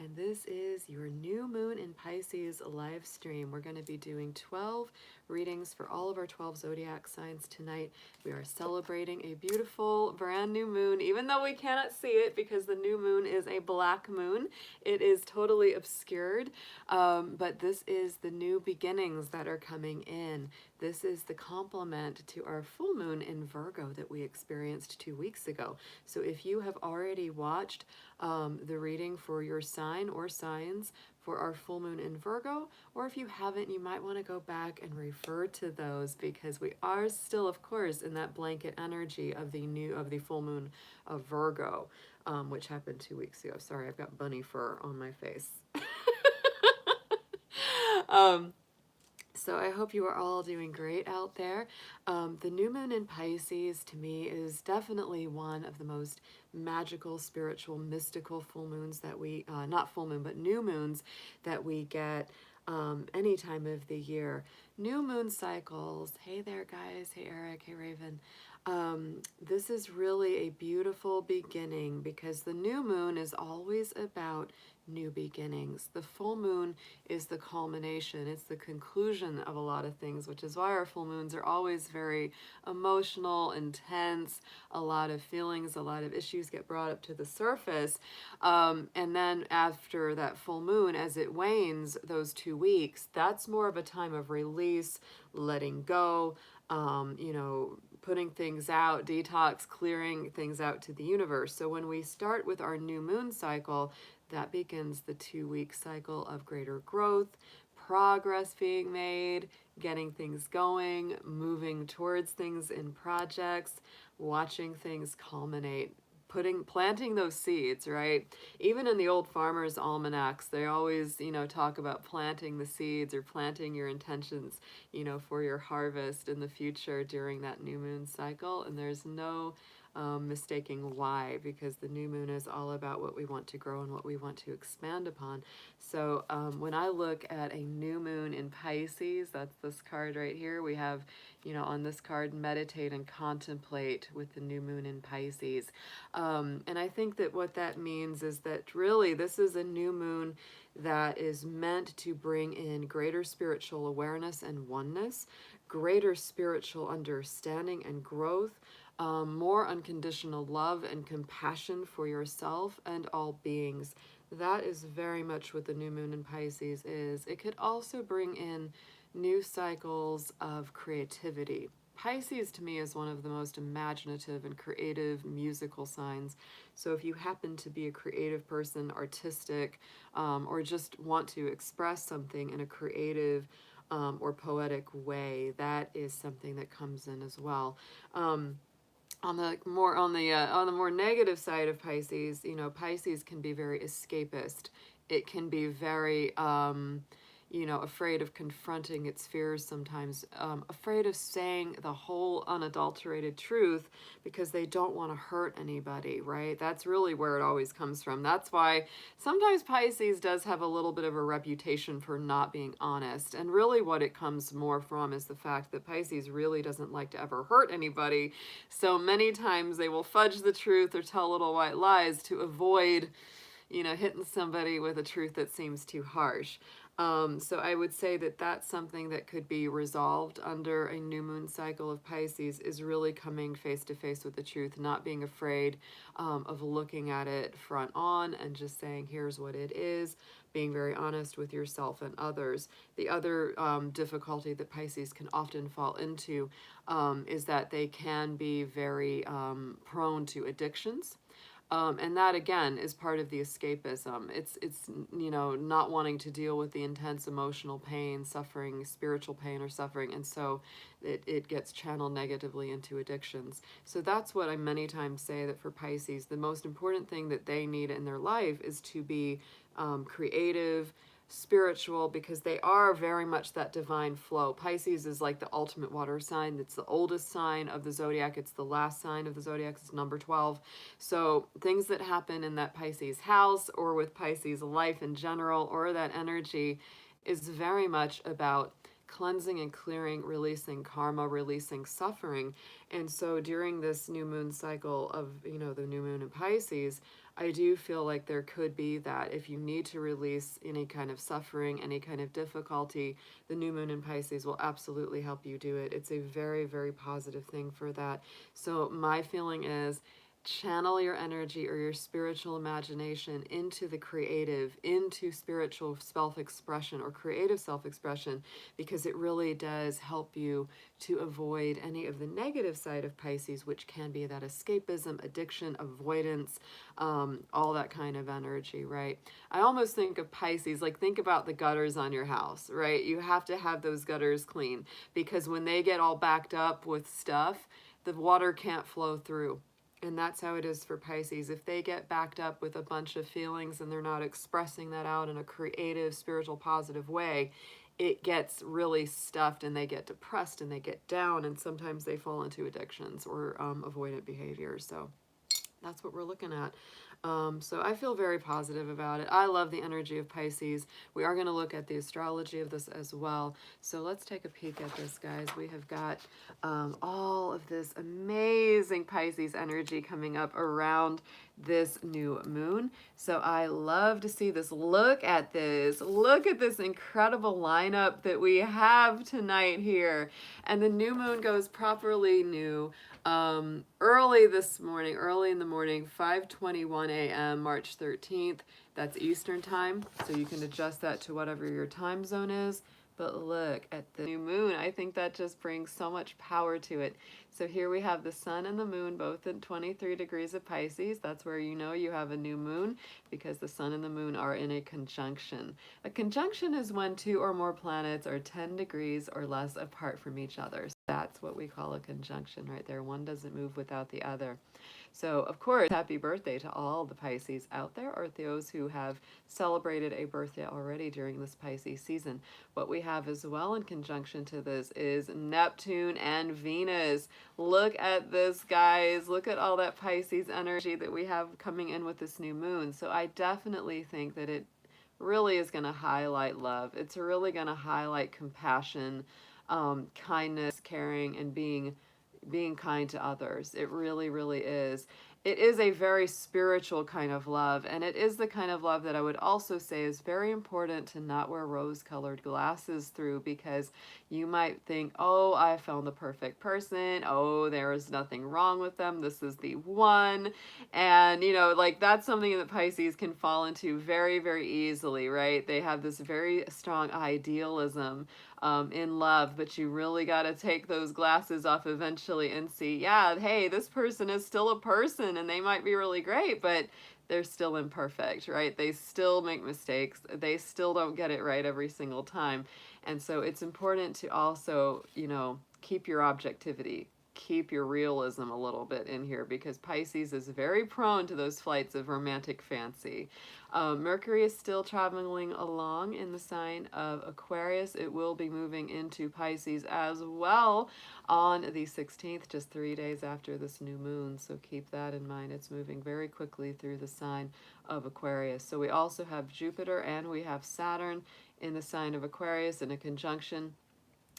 and this is your new moon in Pisces live stream. We're going to be doing 12 readings for all of our 12 zodiac signs tonight. We are celebrating a beautiful brand new moon, even though we cannot see it because the new moon is a black moon. It is totally obscured, but this is the new beginnings that are coming in. This is the complement to our full moon in Virgo that we experienced 2 weeks ago. So if you have already watched the reading for your sign or signs for our full moon in Virgo, or if you haven't, you might want to go back and refer to those because we are still, of course, in that blanket energy of the full moon of Virgo, which happened 2 weeks ago. Sorry, I've got bunny fur on my face. So I hope you are all doing great out there. The new moon in Pisces to me is definitely one of the most magical, spiritual, mystical full moons that we, not full moon, but new moons that we get any time of the year. New moon cycles. Hey there, guys. Hey, Eric. Hey, Raven. This is really a beautiful beginning because the new moon is always about new beginnings. The full moon is the culmination. It's the conclusion of a lot of things, which is why our full moons are always very emotional, intense, a lot of feelings, a lot of issues get brought up to the surface. And then after that full moon, as it wanes, those 2 weeks, that's more of a time of release, letting go, putting things out, detox, clearing things out to the universe. So when we start with our new moon cycle, that begins the 2-week cycle of greater growth, progress being made, getting things going, moving towards things in projects, watching things culminate, planting those seeds, right? Even in the old farmers' almanacs, they always, talk about planting the seeds or planting your intentions, for your harvest in the future during that new moon cycle. And there's no mistaking why, because the new moon is all about what we want to grow and what we want to expand upon. So when I look at a new moon in Pisces, that's this card right here, we have, on this card, meditate and contemplate with the new moon in Pisces. And I think that what that means is that really this is a new moon that is meant to bring in greater spiritual awareness and oneness, greater spiritual understanding and growth, more unconditional love and compassion for yourself and all beings. That is very much what the new moon in Pisces is. It could also bring in new cycles of creativity. Pisces to me is one of the most imaginative and creative musical signs. So if you happen to be a creative person, artistic, or just want to express something in a creative or poetic way, that is something that comes in as well. On the more negative side of Pisces, Pisces can be very escapist. It can be very afraid of confronting its fears sometimes, afraid of saying the whole unadulterated truth because they don't want to hurt anybody, right? That's really where it always comes from. That's why sometimes Pisces does have a little bit of a reputation for not being honest. And really what it comes more from is the fact that Pisces really doesn't like to ever hurt anybody. So many times they will fudge the truth or tell little white lies to avoid, hitting somebody with a truth that seems too harsh. So I would say that that's something that could be resolved under a new moon cycle of Pisces, is really coming face to face with the truth, not being afraid of looking at it front on and just saying, here's what it is, being very honest with yourself and others. The other difficulty that Pisces can often fall into is that they can be very prone to addictions. And that again is part of the escapism. It's not wanting to deal with the intense emotional pain, suffering, spiritual pain or suffering, and so it gets channeled negatively into addictions. So that's what I many times say, that for Pisces, the most important thing that they need in their life is to be creative, spiritual, because they are very much that divine flow. Pisces is like the ultimate water sign. It's the oldest sign of the zodiac. It's the last sign of the zodiac. It's number 12. So things that happen in that Pisces house or with Pisces life in general, or that energy, is very much about cleansing and clearing, releasing karma, releasing suffering. And so during this new moon cycle of, the new moon in Pisces, I do feel like there could be that if you need to release any kind of suffering, any kind of difficulty, the new moon in Pisces will absolutely help you do it. It's a very, very positive thing for that. So my feeling is, channel your energy or your spiritual imagination into the creative, into spiritual self-expression or creative self-expression, because it really does help you to avoid any of the negative side of Pisces, which can be that escapism, addiction, avoidance, all that kind of energy, right? I almost think of Pisces, like think about the gutters on your house, right? You have to have those gutters clean, because when they get all backed up with stuff, the water can't flow through. And that's how it is for Pisces. If they get backed up with a bunch of feelings and they're not expressing that out in a creative, spiritual, positive way, it gets really stuffed and they get depressed and they get down, and sometimes they fall into addictions or avoidant behaviors. So that's what we're looking at. So I feel very positive about it. I love the energy of Pisces. We are going to look at the astrology of this as well. So let's take a peek at this, guys. We have got all of this amazing Pisces energy coming up around this new moon. So I love to see this. Look at this. Look at this incredible lineup that we have tonight here. And the new moon goes properly new early this morning, early in the morning, 5:21 a.m., March 13th. That's Eastern time, so you can adjust that to whatever your time zone is. But look at the new moon. I think that just brings so much power to it. So here we have the sun and the moon both in 23 degrees of Pisces. That's where you know you have a new moon, because the sun and the moon are in a conjunction. A conjunction is when two or more planets are 10 degrees or less apart from each other. So that's what we call a conjunction right there. One doesn't move without the other. So, of course, happy birthday to all the Pisces out there, or those who have celebrated a birthday already during this Pisces season. What we have as well in conjunction to this is Neptune and Venus. Look at this, guys. Look at all that Pisces energy that we have coming in with this new moon. So I definitely think that it really is going to highlight love. It's really going to highlight compassion, kindness, caring, and being kind to others. It really, really is. It is a very spiritual kind of love, and it is the kind of love that I would also say is very important to not wear rose-colored glasses through, because you might think, oh, I found the perfect person. Oh, there is nothing wrong with them. This is the one. And, you know, like that's something that Pisces can fall into very, very easily, right? They have this very strong idealism in love, but you really got to take those glasses off eventually and see, yeah, hey, this person is still a person, and they might be really great, but they're still imperfect, right? They still make mistakes. They still don't get it right every single time. And so it's important to also, you know, keep your objectivity, keep your realism a little bit in here, because Pisces is very prone to those flights of romantic fancy. Mercury is still traveling along in the sign of Aquarius. It will be moving into Pisces as well on the 16th, just 3 days after this new moon. So keep that in mind. It's moving very quickly through the sign of Aquarius. So we also have Jupiter and we have Saturn in the sign of Aquarius in a conjunction.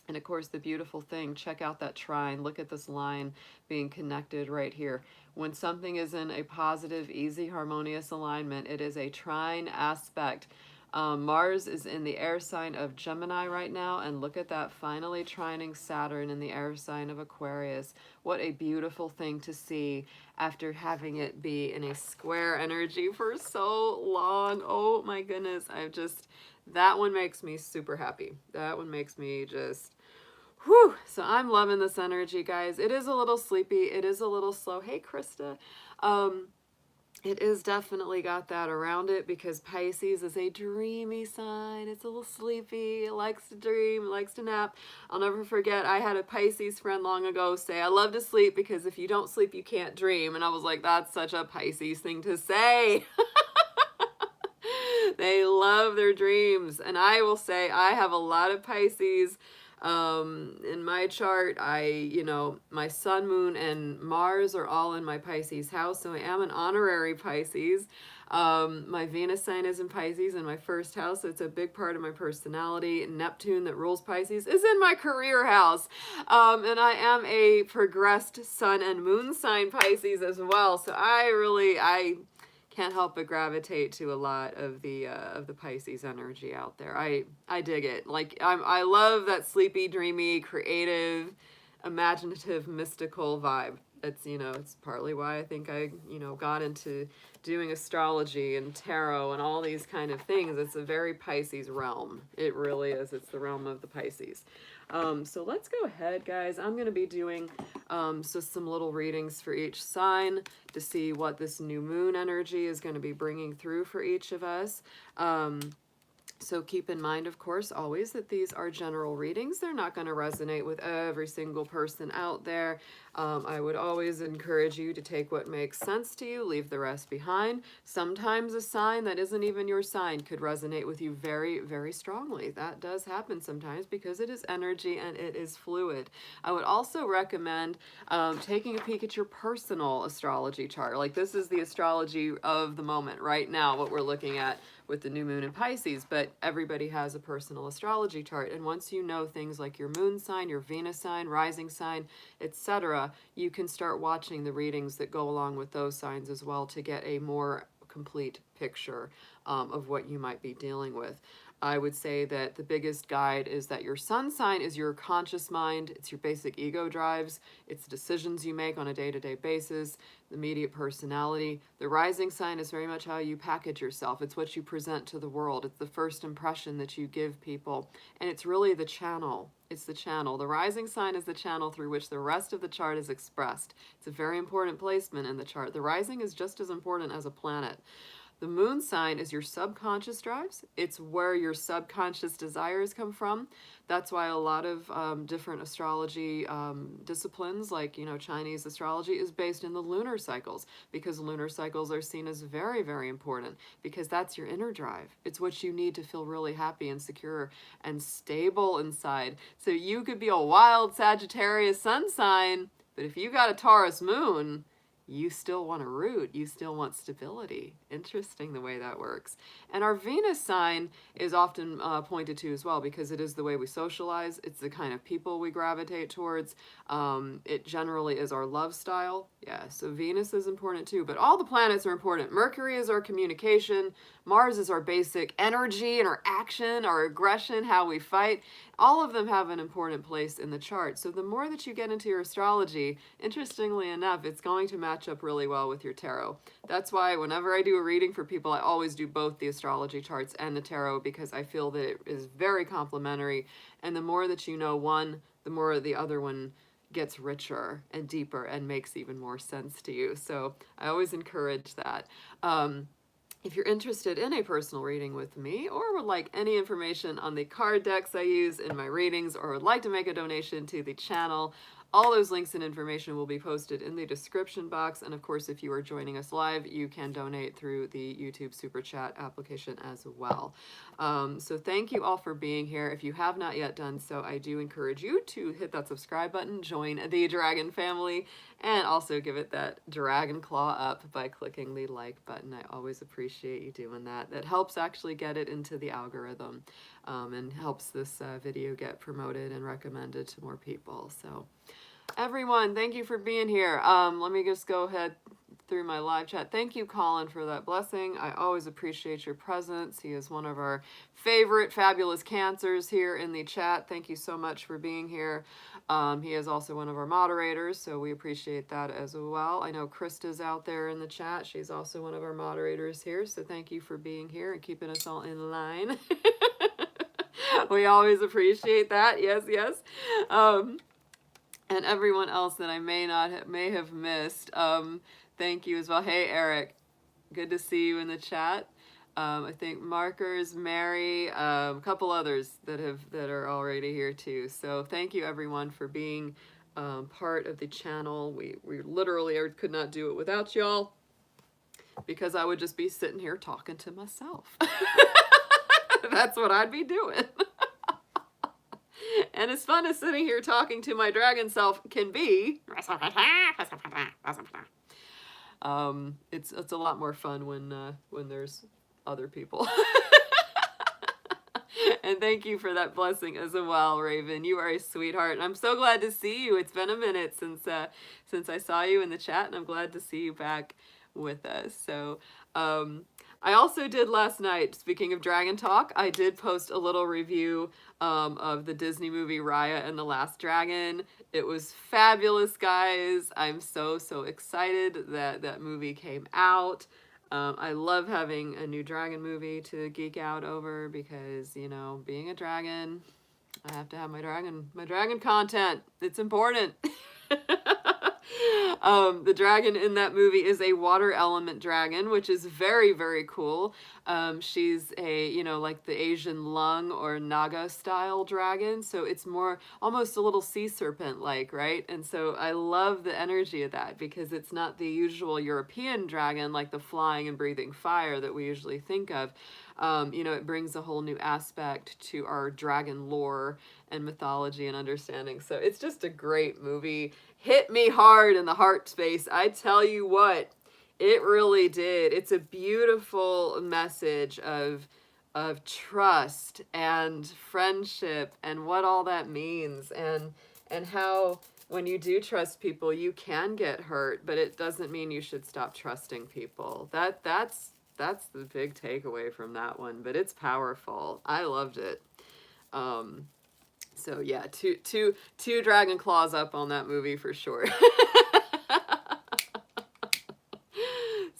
And of course, the beautiful thing, check out that trine. Look at this line being connected right here. When something is in a positive, easy, harmonious alignment, it is a trine aspect. Mars is in the air sign of Gemini right now, and look at that, finally trining Saturn in the air sign of Aquarius. What a beautiful thing to see after having it be in a square energy for so long. Oh my goodness, that one makes me super happy. That one makes me just... whew. So I'm loving this energy, guys. It is a little sleepy. It is a little slow. Hey, Krista. It is definitely got that around it, because Pisces is a dreamy sign. It's a little sleepy. It likes to dream. It likes to nap. I'll never forget, I had a Pisces friend long ago say, I love to sleep because if you don't sleep, you can't dream. And I was like, that's such a Pisces thing to say. They love their dreams. And I will say, I have a lot of Pisces in my chart. My sun, moon, and Mars are all in my Pisces house, so I am an honorary Pisces. My Venus sign is in Pisces in my first house, so it's a big part of my personality. Neptune, that rules Pisces, is in my career house, and I am a progressed sun and moon sign Pisces as well, so I can't help but gravitate to a lot of the Pisces energy out there. I dig it. Like I love that sleepy, dreamy, creative, imaginative, mystical vibe. It's, you know, it's partly why I think I, you know, got into doing astrology and tarot and all these kind of things. It's a very Pisces realm. It really is. It's the realm of the Pisces. So let's go ahead, guys. I'm going to be doing so some little readings for each sign to see what this new moon energy is going to be bringing through for each of us. So keep in mind, of course, always that these are general readings. They're not going to resonate with every single person out there. I would always encourage you to take what makes sense to you, leave the rest behind. Sometimes a sign that isn't even your sign could resonate with you very, very strongly. That does happen sometimes because it is energy and it is fluid. I would also recommend taking a peek at your personal astrology chart. Like, this is the astrology of the moment right now, what we're looking at with the new moon in Pisces, but everybody has a personal astrology chart. And once you know things like your moon sign, your Venus sign, rising sign, etc., you can start watching the readings that go along with those signs as well to get a more complete picture of what you might be dealing with. I would say that the biggest guide is that your sun sign is your conscious mind. It's your basic ego drives. It's the decisions you make on a day-to-day basis, the immediate personality. The rising sign is very much how you package yourself. It's what you present to the world. It's the first impression that you give people. And it's really the channel. It's the channel. The rising sign is the channel through which the rest of the chart is expressed. It's a very important placement in the chart. The rising is just as important as a planet. The moon sign is your subconscious drives. It's where your subconscious desires come from. That's why a lot of different astrology disciplines, like, you know, Chinese astrology, is based in the lunar cycles, because lunar cycles are seen as very, very important, because that's your inner drive. It's what you need to feel really happy and secure and stable inside. So you could be a wild Sagittarius sun sign, but if you got a Taurus moon, you still want to root. You still want stability. Interesting the way that works. And our Venus sign is often pointed to as well, because it is the way we socialize. It's the kind of people we gravitate towards. It generally is our love style. Yeah, so Venus is important too, but all the planets are important. Mercury is our communication. Mars is our basic energy and our action, our aggression, how we fight. All of them have an important place in the chart. So the more that you get into your astrology, interestingly enough, it's going to match up really well with your tarot. That's why whenever I do a reading for people, I always do both the astrology charts and the tarot, because I feel that it is very complementary. And the more that you know one, the more the other one gets richer and deeper and makes even more sense to you. So I always encourage that. If you're interested in a personal reading with me, or would like any information on the card decks I use in my readings, or would like to make a donation to the channel, all those links and information will be posted in the description box. And of course, if you are joining us live, you can donate through the YouTube Super Chat application as well. So thank you all for being here. If you have not yet done so, I do encourage you to hit that subscribe button, join the Dragon family, and also give it that dragon claw up by clicking the like button. I always appreciate you doing that. That helps actually get it into the algorithm, and helps this video get promoted and recommended to more people. So everyone, thank you for being here. Let me just go ahead through my live chat. Thank you, Colin, for that blessing. I always appreciate your presence. He is one of our favorite fabulous Cancers here in the chat. Thank you so much for being here. He is also one of our moderators, so we appreciate that as well. I know Krista's out there in the chat. She's also one of our moderators here, so thank you for being here and keeping us all in line. We always appreciate that. Yes, yes. And everyone else that I may have missed, thank you as well. Hey, Eric, good to see you in the chat. I think Markers, Mary, a couple others that are already here too. So thank you everyone for being part of the channel. We literally could not do it without y'all, because I would just be sitting here talking to myself. That's what I'd be doing. And as fun as sitting here talking to my dragon self can be, it's a lot more fun when there's other people. And thank you for that blessing as well, Raven. You are a sweetheart, and I'm so glad to see you. It's been a minute since I saw you in the chat, and I'm glad to see you back with us. So I also did last night, speaking of Dragon Talk, I did post a little review of the Disney movie Raya and the Last Dragon. It was fabulous, guys. I'm so excited that that movie came out. I love having a new dragon movie to geek out over because, you know, being a dragon, I have to have my dragon content. It's important. The dragon in that movie is a water element dragon, which is very cool. She's a, you know, like the Asian lung or Naga style dragon. So it's more almost a little sea serpent like, right? And so I love the energy of that because it's not the usual European dragon like the flying and breathing fire that we usually think of. You know, it brings a whole new aspect to our dragon lore and mythology and understanding. So it's just a great movie. Hit me hard in the heart space. I tell you what, it really did. It's a beautiful message of trust and friendship and what all that means and how when you do trust people, you can get hurt, but it doesn't mean you should stop trusting people. That's the big takeaway from that one, but it's powerful. I loved it. So yeah, two dragon claws up on that movie for sure.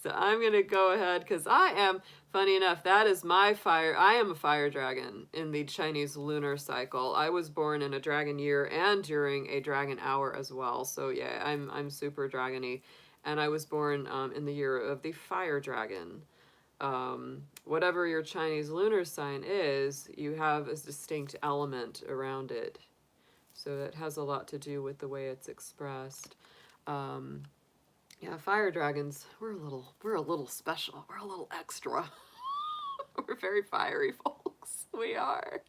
So I'm gonna go ahead because I am, funny enough, that is my fire. I am a fire dragon in the Chinese lunar cycle. I was born in a dragon year and during a dragon hour as well. So yeah, I'm super dragony, and I was born in the year of the fire dragon. Whatever your Chinese lunar sign is, you have a distinct element around it. So it has a lot to do with the way it's expressed. Yeah, fire dragons, we're a little special. We're a little extra. We're very fiery folks. We are.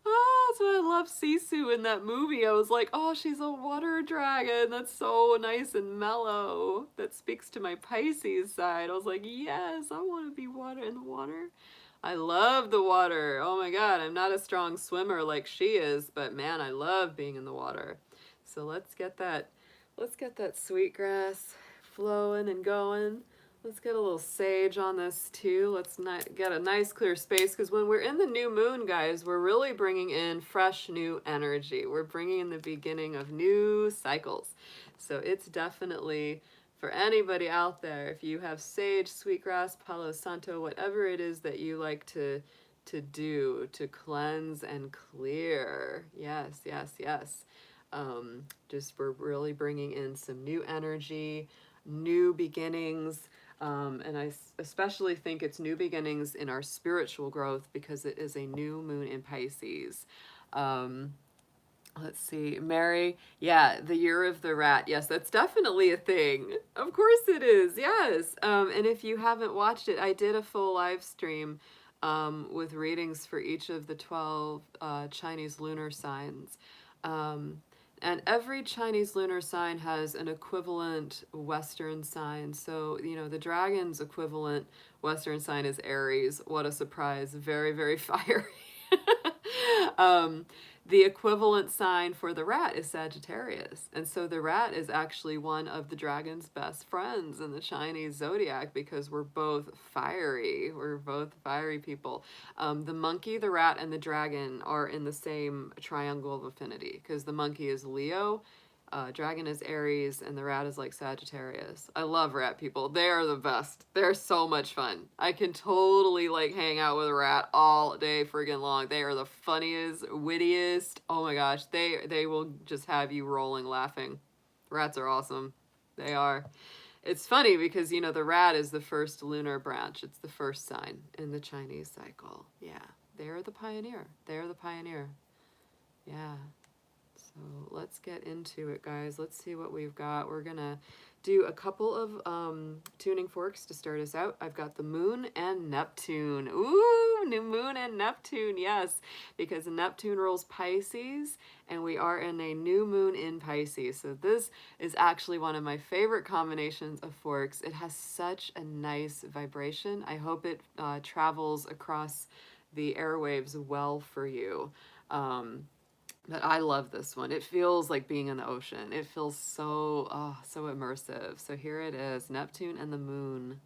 Oh, that's why I love Sisu in that movie. I was like, oh, she's a water dragon. That's so nice and mellow. That speaks to my Pisces side. I was like, yes, I want to be water in the water. I love the water. Oh my God, I'm not a strong swimmer like she is, but man, I love being in the water. So let's get that sweetgrass flowing and going. Let's get a little sage on this too. Let's get a nice clear space because when we're in the new moon, guys, we're really bringing in fresh new energy. We're bringing in the beginning of new cycles. So it's definitely for anybody out there, if you have sage, sweetgrass, palo santo, whatever it is that you like to do to cleanse and clear. Yes. Just we're really bringing in some new energy, new beginnings. And I especially think it's new beginnings in our spiritual growth because it is a new moon in Pisces. Let's see, Mary, yeah, the year of the rat. Yes, that's definitely a thing. Of course it is, yes. And if you haven't watched it, I did a full live stream with readings for each of the 12 Chinese lunar signs. And every Chinese lunar sign has an equivalent Western sign. So, you know, the dragon's equivalent Western sign is Aries. What a surprise. Very fiery. The equivalent sign for the rat is Sagittarius. And so the rat is actually one of the dragon's best friends in the Chinese zodiac because we're both fiery. We're both fiery people. The monkey, the rat, and the dragon are in the same triangle of affinity because the monkey is Leo, dragon is Aries, and the rat is like Sagittarius. I love rat people. They are the best. They're so much fun. I can totally like hang out with a rat all day friggin' long. They are the funniest, wittiest. Oh my gosh, they will just have you rolling laughing. Rats are awesome. They are. It's funny because, you know, the rat is the first lunar branch. It's the first sign in the Chinese cycle. Yeah, they're the pioneer. They're the pioneer. Yeah. So let's get into it, guys. Let's see what we've got. We're gonna do a couple of tuning forks to start us out. I've got the moon and Neptune. Ooh, new moon and Neptune, yes, because Neptune rules Pisces, and we are in a new moon in Pisces. So this is actually one of my favorite combinations of forks. It has such a nice vibration. I hope it travels across the airwaves well for you. But I love this one. It feels like being in the ocean. It feels so immersive. So here it is, Neptune and the moon.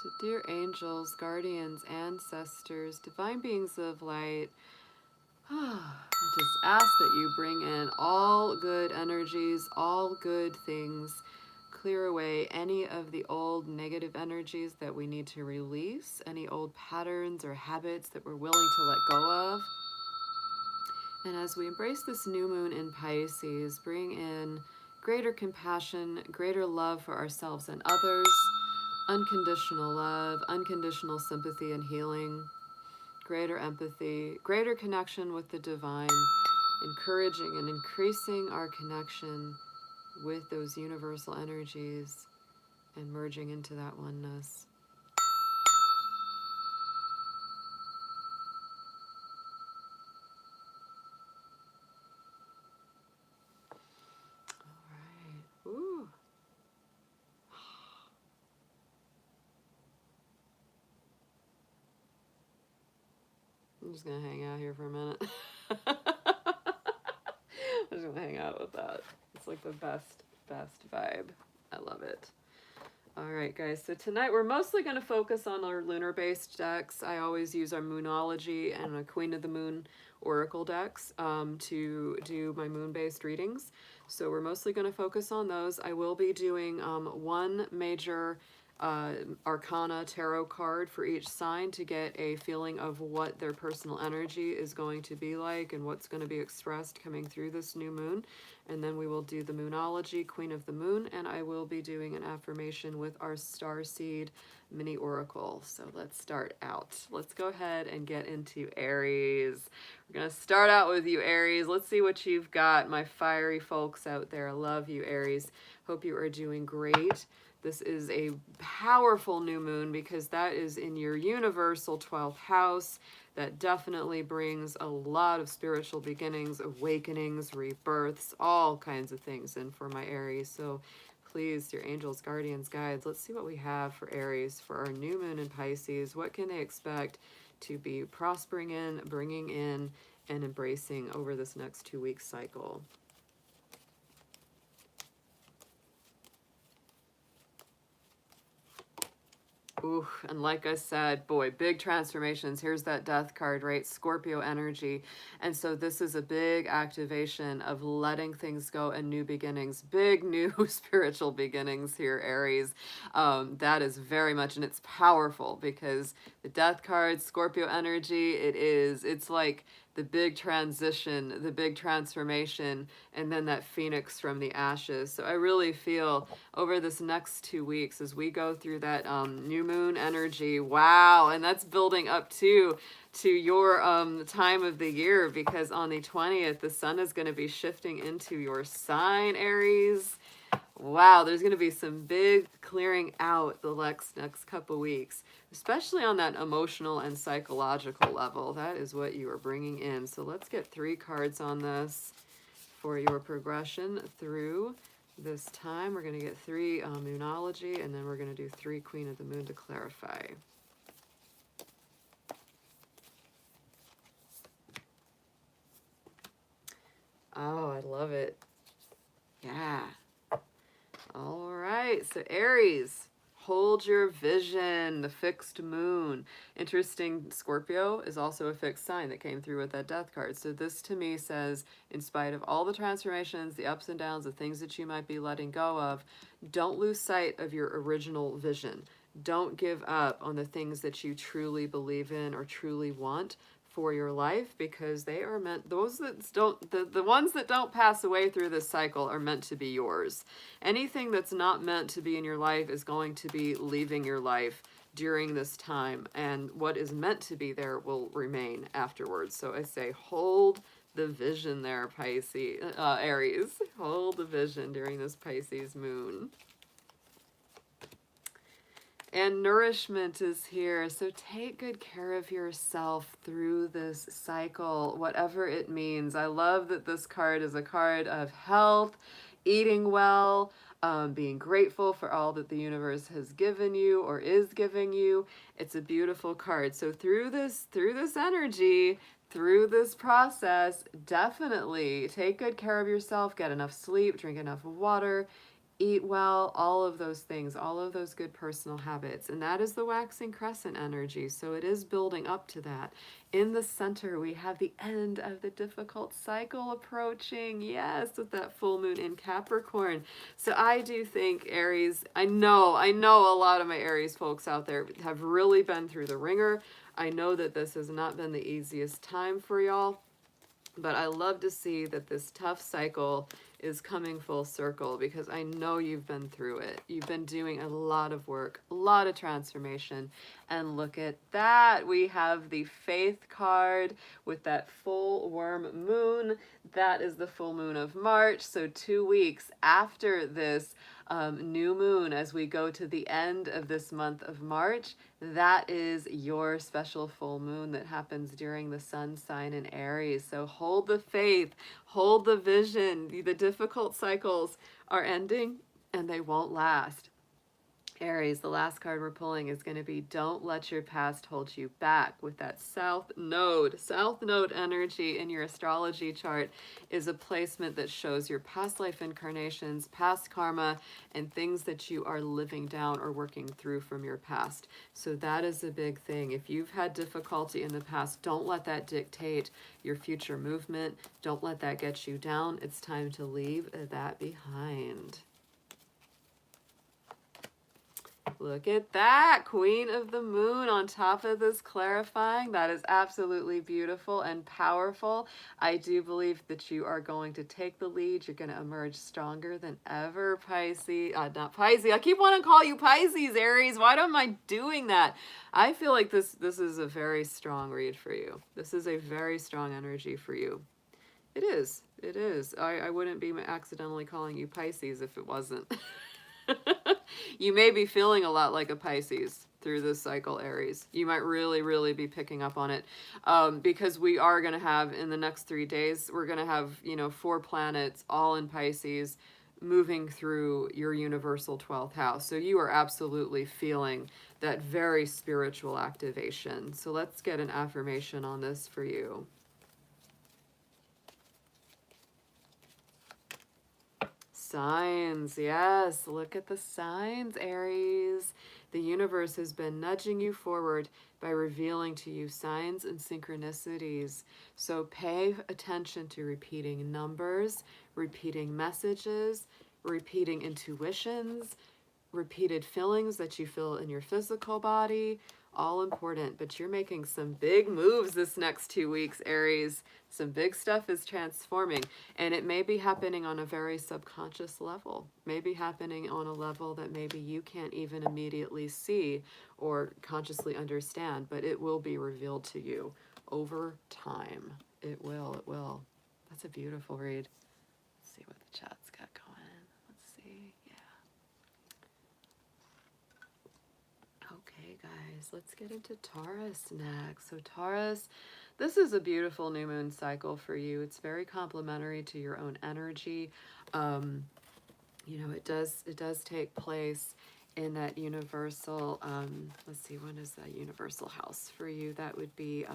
So dear angels, guardians, ancestors, divine beings of light, I just ask that you bring in all good energies, all good things. Clear away any of the old negative energies that we need to release, any old patterns or habits that we're willing to let go of. And as we embrace this new moon in Pisces, bring in greater compassion, greater love for ourselves and others, unconditional love, unconditional sympathy and healing, greater empathy, greater connection with the divine, encouraging and increasing our connection with those universal energies and merging into that oneness. All right. Ooh. I'm just gonna hang out here for a minute. I'm just gonna hang out with that. It's like the best vibe. I love it. All right, guys. So tonight we're mostly going to focus on our lunar-based decks. I always use our Moonology and a Queen of the Moon Oracle decks to do my moon-based readings. So we're mostly going to focus on those. I will be doing one major Arcana tarot card for each sign to get a feeling of what their personal energy is going to be like and what's going to be expressed coming through this new moon. And then we will do the Moonology, Queen of the Moon, and I will be doing an affirmation with our Starseed mini oracle. So let's start out. Let's go ahead and get into Aries. We're going to start out with you, Aries. Let's see what you've got, my fiery folks out there. I love you, Aries. Hope you are doing great. This is a powerful new moon because that is in your universal 12th house. That definitely brings a lot of spiritual beginnings, awakenings, rebirths, all kinds of things in for my Aries. So please, your angels, guardians, guides, let's see what we have for Aries for our new moon in Pisces. What can they expect to be prospering in, bringing in, and embracing over this next 2-week cycle? Ooh, and like I said, boy, big transformations. Here's that death card, right? Scorpio energy. And so this is a big activation of letting things go and new beginnings. Big new spiritual beginnings here, Aries. That is very much, and it's powerful because the death card, Scorpio energy, it's like the big transition, the big transformation, and then that phoenix from the ashes. So I really feel over this next 2 weeks as we go through that new moon energy, wow, and that's building up to your time of the year, because on the 20th, the sun is going to be shifting into your sign, Aries. Wow, there's going to be some big clearing out the next couple weeks, especially on that emotional and psychological level. That is what you are bringing in. So let's get 3 cards on this for your progression through this time. We're going to get 3 Moonology, and then we're going to do 3 Queen of the Moon to clarify. Oh, I love it. Yeah. All right, so Aries, hold your vision, the fixed moon. Interesting, Scorpio is also a fixed sign that came through with that death card. So this to me says, in spite of all the transformations, the ups and downs, the things that you might be letting go of, don't lose sight of your original vision. Don't give up on the things that you truly believe in or truly want for your life, because they are meant, those that don't, the ones that don't pass away through this cycle are meant to be yours. Anything that's not meant to be in your life is going to be leaving your life during this time, and what is meant to be there will remain afterwards. So I say hold the vision there, Pisces, Aries. Hold the vision during this Pisces moon. And nourishment is here. So take good care of yourself through this cycle, whatever it means. I love that this card is a card of health, eating well, being grateful for all that the universe has given you or is giving you. It's a beautiful card. So through this energy, through this process, definitely take good care of yourself, get enough sleep, drink enough water, eat well, all of those things, all of those good personal habits. And that is the waxing crescent energy. So it is building up to that. In the center, we have the end of the difficult cycle approaching. Yes, with that full moon in Capricorn. So I do think Aries, I know a lot of my Aries folks out there have really been through the ringer. I know that this has not been the easiest time for y'all. But I love to see that this tough cycle is coming full circle, because I know you've been through it. You've been doing a lot of work, a lot of transformation. And look at that. We have the Faith card with that full worm moon. That is the full moon of March. So 2 weeks after this new moon, as we go to the end of this month of March, that is your special full moon that happens during the sun sign in Aries. So hold the faith, hold the vision. The difficult cycles are ending and they won't last. Aries, the last card we're pulling is going to be don't let your past hold you back, with that South Node. South Node energy in your astrology chart is a placement that shows your past life incarnations, past karma, and things that you are living down or working through from your past. So that is a big thing. If you've had difficulty in the past, don't let that dictate your future movement. Don't let that get you down. It's time to leave that behind. Look at that, Queen of the Moon on top of this clarifying. That is absolutely beautiful and powerful. I do believe that you are going to take the lead. You're going to emerge stronger than ever, Pisces. Not Pisces. I keep wanting to call you Pisces, Aries. Why am I doing that? I feel like this is a very strong read for you. This is a very strong energy for you. It is. It is. I wouldn't be accidentally calling you Pisces if it wasn't. You may be feeling a lot like a Pisces through this cycle, Aries. You might really, really be picking up on it, because we are going to have, in the next 3 days, we're going to have, 4 planets all in Pisces moving through your universal 12th house. So you are absolutely feeling that very spiritual activation. So let's get an affirmation on this for you. Signs, yes, look at the signs, Aries. The universe has been nudging you forward by revealing to you signs and synchronicities. So pay attention to repeating numbers, repeating messages, repeating intuitions, repeated feelings that you feel in your physical body. All important, but you're making some big moves this next 2 weeks, Aries. Some big stuff is transforming, and it may be happening on a very subconscious level, maybe happening on a level that maybe you can't even immediately see or consciously understand, but it will be revealed to you over time. It will, it will. That's a beautiful read. Let's see what the chat's got going. Let's see, yeah. Okay, guys, let's get into Taurus next. So Taurus, this is a beautiful new moon cycle for you. It's very complementary to your own energy. It does take place in that universal, let's see, when is that universal house for you? That would be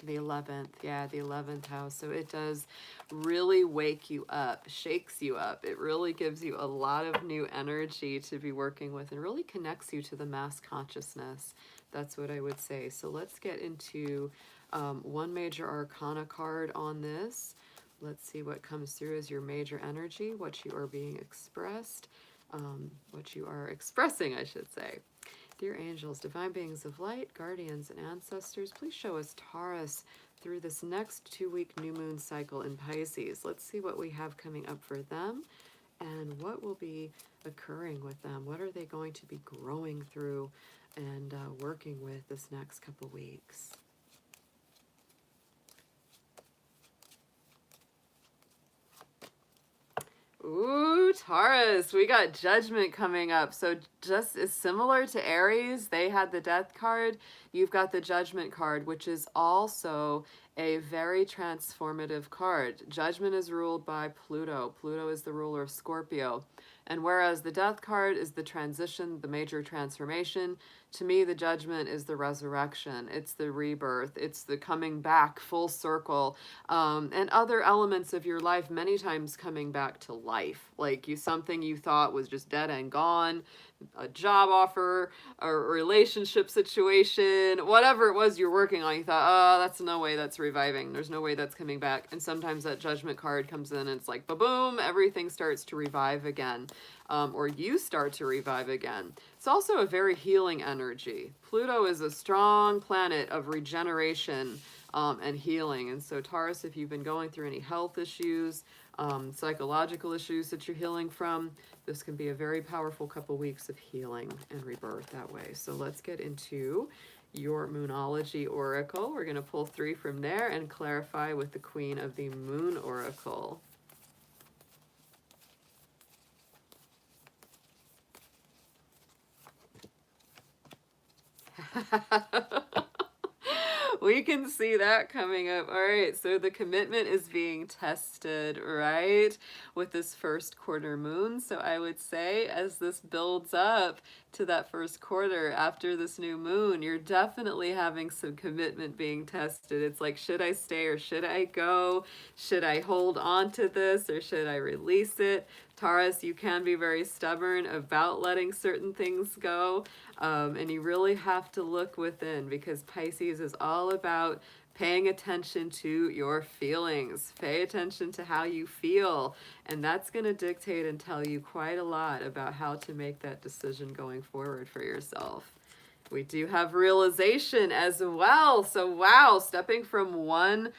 the 11th. Yeah, the 11th house. So it does really wake you up, shakes you up. It really gives you a lot of new energy to be working with and really connects you to the mass consciousness. That's what I would say. So let's get into one major arcana card on this. Let's see what comes through as your major energy, what you are being expressed. What you are expressing, I should say. Dear angels, divine beings of light, guardians, and ancestors, please show us Taurus through this next 2-week new moon cycle in Pisces. Let's see what we have coming up for them and what will be occurring with them. What are they going to be growing through and working with this next couple weeks? Ooh, Taurus, we got Judgment coming up. So just as similar to Aries, they had the Death card. You've got the Judgment card, which is also a very transformative card. Judgment is ruled by Pluto. Pluto is the ruler of Scorpio. And whereas the Death card is the transition, the major transformation, to me the Judgment is the resurrection. It's the rebirth. It's the coming back full circle, and other elements of your life many times coming back to life. Like something you thought was just dead and gone, a job offer, a relationship situation, whatever it was you're working on, you thought, oh, that's no way that's reviving. There's no way that's coming back. And sometimes that Judgment card comes in and it's like, ba-boom, everything starts to revive again, or you start to revive again. It's also a very healing energy. Pluto is a strong planet of regeneration and healing. And so Taurus, if you've been going through any health issues, psychological issues that you're healing from, this can be a very powerful couple weeks of healing and rebirth that way. So let's get into your Moonology Oracle. We're going to pull 3 from there and clarify with the Queen of the Moon Oracle. We can see that coming up. All right, so the commitment is being tested, right, with this first quarter moon. So I would say as this builds up to that first quarter after this new moon, you're definitely having some commitment being tested. It's like, should I stay or should I go? Should I hold on to this or should I release it? Taurus, you can be very stubborn about letting certain things go, and you really have to look within, because Pisces is all about paying attention to your feelings. Pay attention to how you feel, and that's going to dictate and tell you quite a lot about how to make that decision going forward for yourself. We do have realization as well. So wow, stepping from one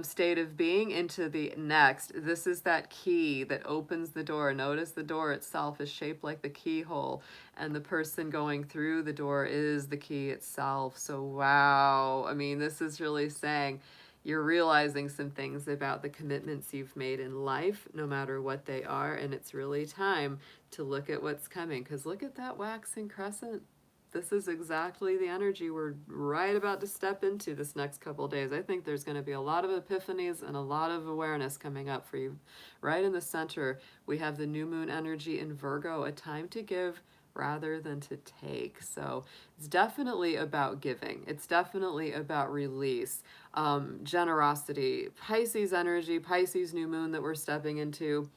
state of being into the next. This is that key that opens the door. Notice the door itself is shaped like the keyhole, and the person going through the door is the key itself. So wow, I mean, this is really saying you're realizing some things about the commitments you've made in life, no matter what they are, and it's really time to look at what's coming, because look at that waxing crescent. This is exactly the energy we're right about to step into this next couple of days. I think there's going to be a lot of epiphanies and a lot of awareness coming up for you. Right in the center, we have the new moon energy in Virgo, a time to give rather than to take. So it's definitely about giving. It's definitely about release, generosity. Pisces energy, Pisces new moon that we're stepping into,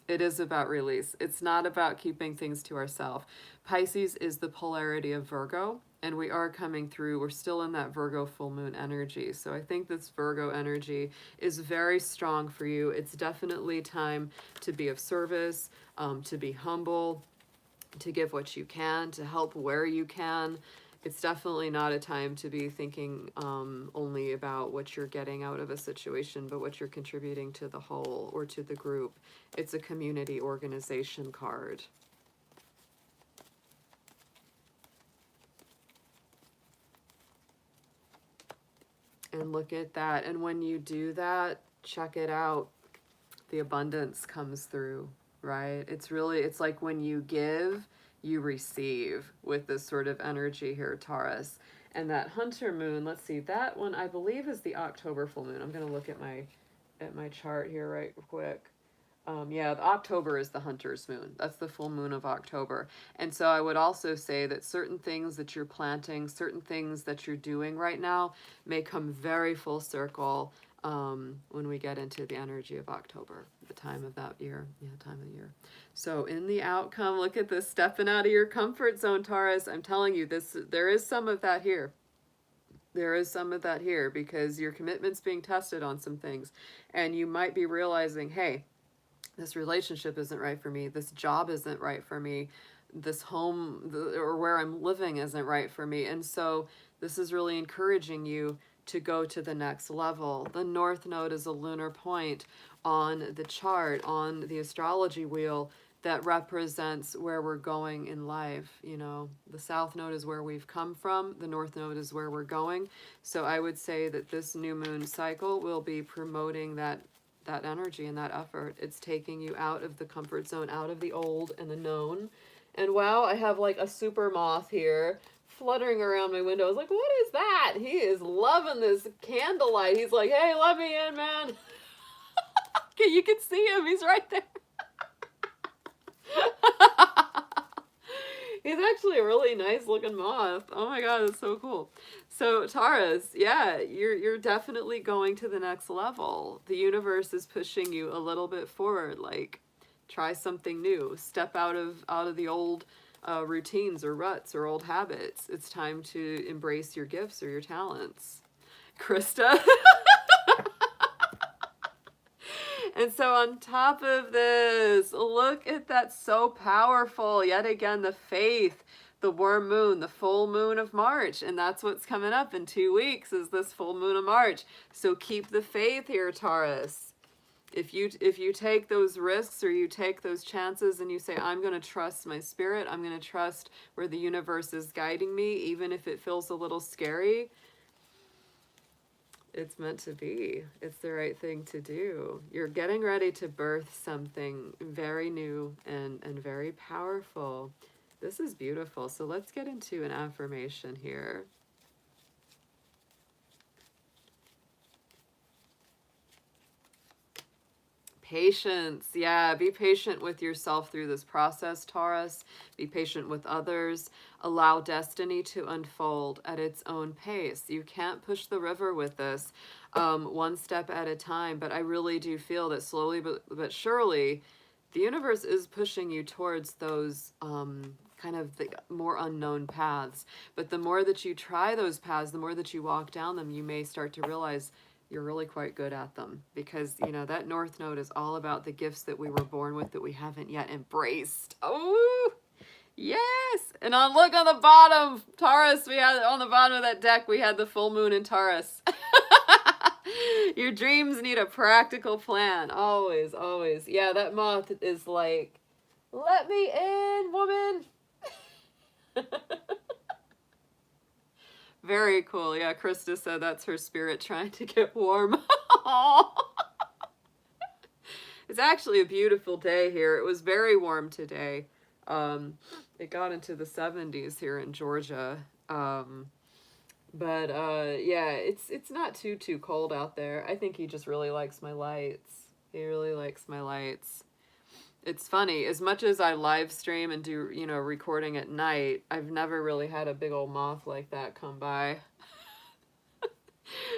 it is about release. It's not about keeping things to ourselves. Pisces is the polarity of Virgo, and we are coming through. We're still in that Virgo full moon energy. So I think this Virgo energy is very strong for you. It's definitely time to be of service, to be humble, to give what you can, to help where you can. It's definitely not a time to be thinking only about what you're getting out of a situation, but what you're contributing to the whole or to the group. It's a community organization card. And look at that. And when you do that, check it out. The abundance comes through, right? It's really, it's like when you give, you receive with this sort of energy here, Taurus. And that Hunter moon, let's see, that one I believe is the October full moon. I'm going to look at my chart here right quick. Yeah, October is the Hunter's moon. That's the full moon of October. And so I would also say that certain things that you're planting, certain things that you're doing right now may come very full circle when we get into the energy of October, the time of that year. Yeah, time of the year. So in the outcome, look at this, stepping out of your comfort zone, Taurus. I'm telling you, there is some of that here. There is some of that here because your commitment's being tested on some things. And you might be realizing, hey, this relationship isn't right for me. This job isn't right for me. This home or where I'm living isn't right for me. And so this is really encouraging you to go to the next level. The North Node is a lunar point on the chart, on the astrology wheel, that represents where we're going in life. You know, the South Node is where we've come from. The North Node is where we're going. So I would say that this new moon cycle will be promoting that energy and that effort. It's taking you out of the comfort zone, out of the old and the known. And wow, I have like a super moth here fluttering around my window. I was like, what is that? He is loving this candlelight. He's like, hey, let me in, man. Okay, you can see him. He's right there. He's actually a really nice looking moth. Oh my god, that's so cool. So Taurus, yeah, you're definitely going to the next level. The universe is pushing you a little bit forward, like try something new. Step out of the old routines or ruts or old habits. It's time to embrace your gifts or your talents. Krista. And so on top of this, look at that, so powerful. Yet again, the faith, the warm moon, the full moon of March. And that's what's coming up in 2 weeks, is this full moon of March. So keep the faith here, Taurus. If you take those risks or you take those chances and you say, I'm going to trust my spirit, I'm going to trust where the universe is guiding me, even if it feels a little scary, it's meant to be. It's the right thing to do. You're getting ready to birth something very new and very powerful. This is beautiful. So let's get into an affirmation here. Patience. Yeah, be patient with yourself through this process, Taurus. Be patient with others. Allow destiny to unfold at its own pace. You can't push the river with this, one step at a time. But I really do feel that slowly but surely, the universe is pushing you towards those kind of the more unknown paths. But the more that you try those paths, the more that you walk down them, you may start to realize you're really quite good at them, because you know that North Node is all about the gifts that we were born with that we haven't yet embraced. Oh yes. And look on the bottom, Taurus, we had on the bottom of that deck, we had the full moon in Taurus. Your dreams need a practical plan, always, always. Yeah, that moth is like, let me in, woman. Very cool. Yeah, Krista said that's her spirit trying to get warm. It's actually a beautiful day here. It was very warm today. It got into the 70s here in Georgia. Yeah, it's not too cold out there. I think he just really likes my lights. He really likes my lights. It's funny, as much as I live stream and do, you know, recording at night, I've never really had a big old moth like that come by.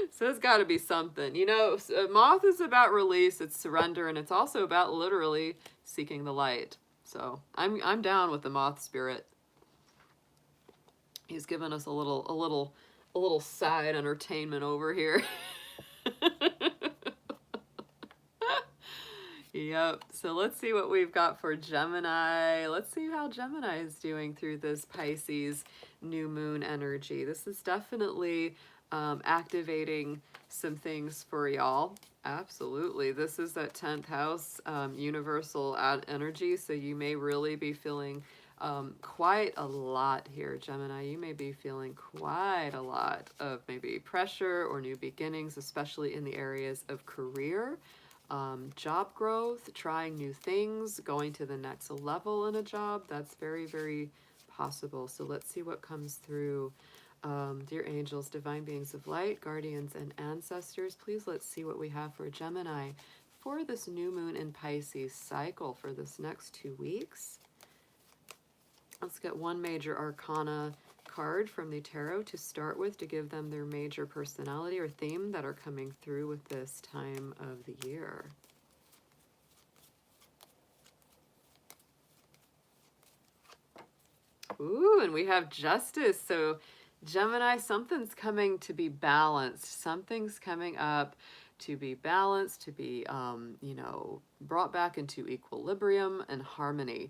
So it's got to be something. You know, moth is about release, it's surrender, and it's also about literally seeking the light. So I'm down with the moth spirit. He's given us a little side entertainment over here. Yep. So let's see what we've got for Gemini. Let's see how Gemini is doing through this Pisces new moon energy. This is definitely activating some things for y'all. Absolutely. This is that 10th house, universal energy. So you may really be feeling quite a lot here, Gemini. You may be feeling quite a lot of maybe pressure or new beginnings, especially in the areas of career. Job growth, trying new things, going to the next level in a job. That's very, very possible. So let's see what comes through. Dear angels, divine beings of light, guardians, and ancestors, please let's see what we have for Gemini for this new moon in Pisces cycle for this next 2 weeks. Let's get one major arcana card from the tarot to start with to give them their major personality or theme that are coming through with this time of the year. Ooh, and we have justice. So Gemini, something's coming to be balanced. Something's coming up to be balanced, to be, you know, brought back into equilibrium and harmony.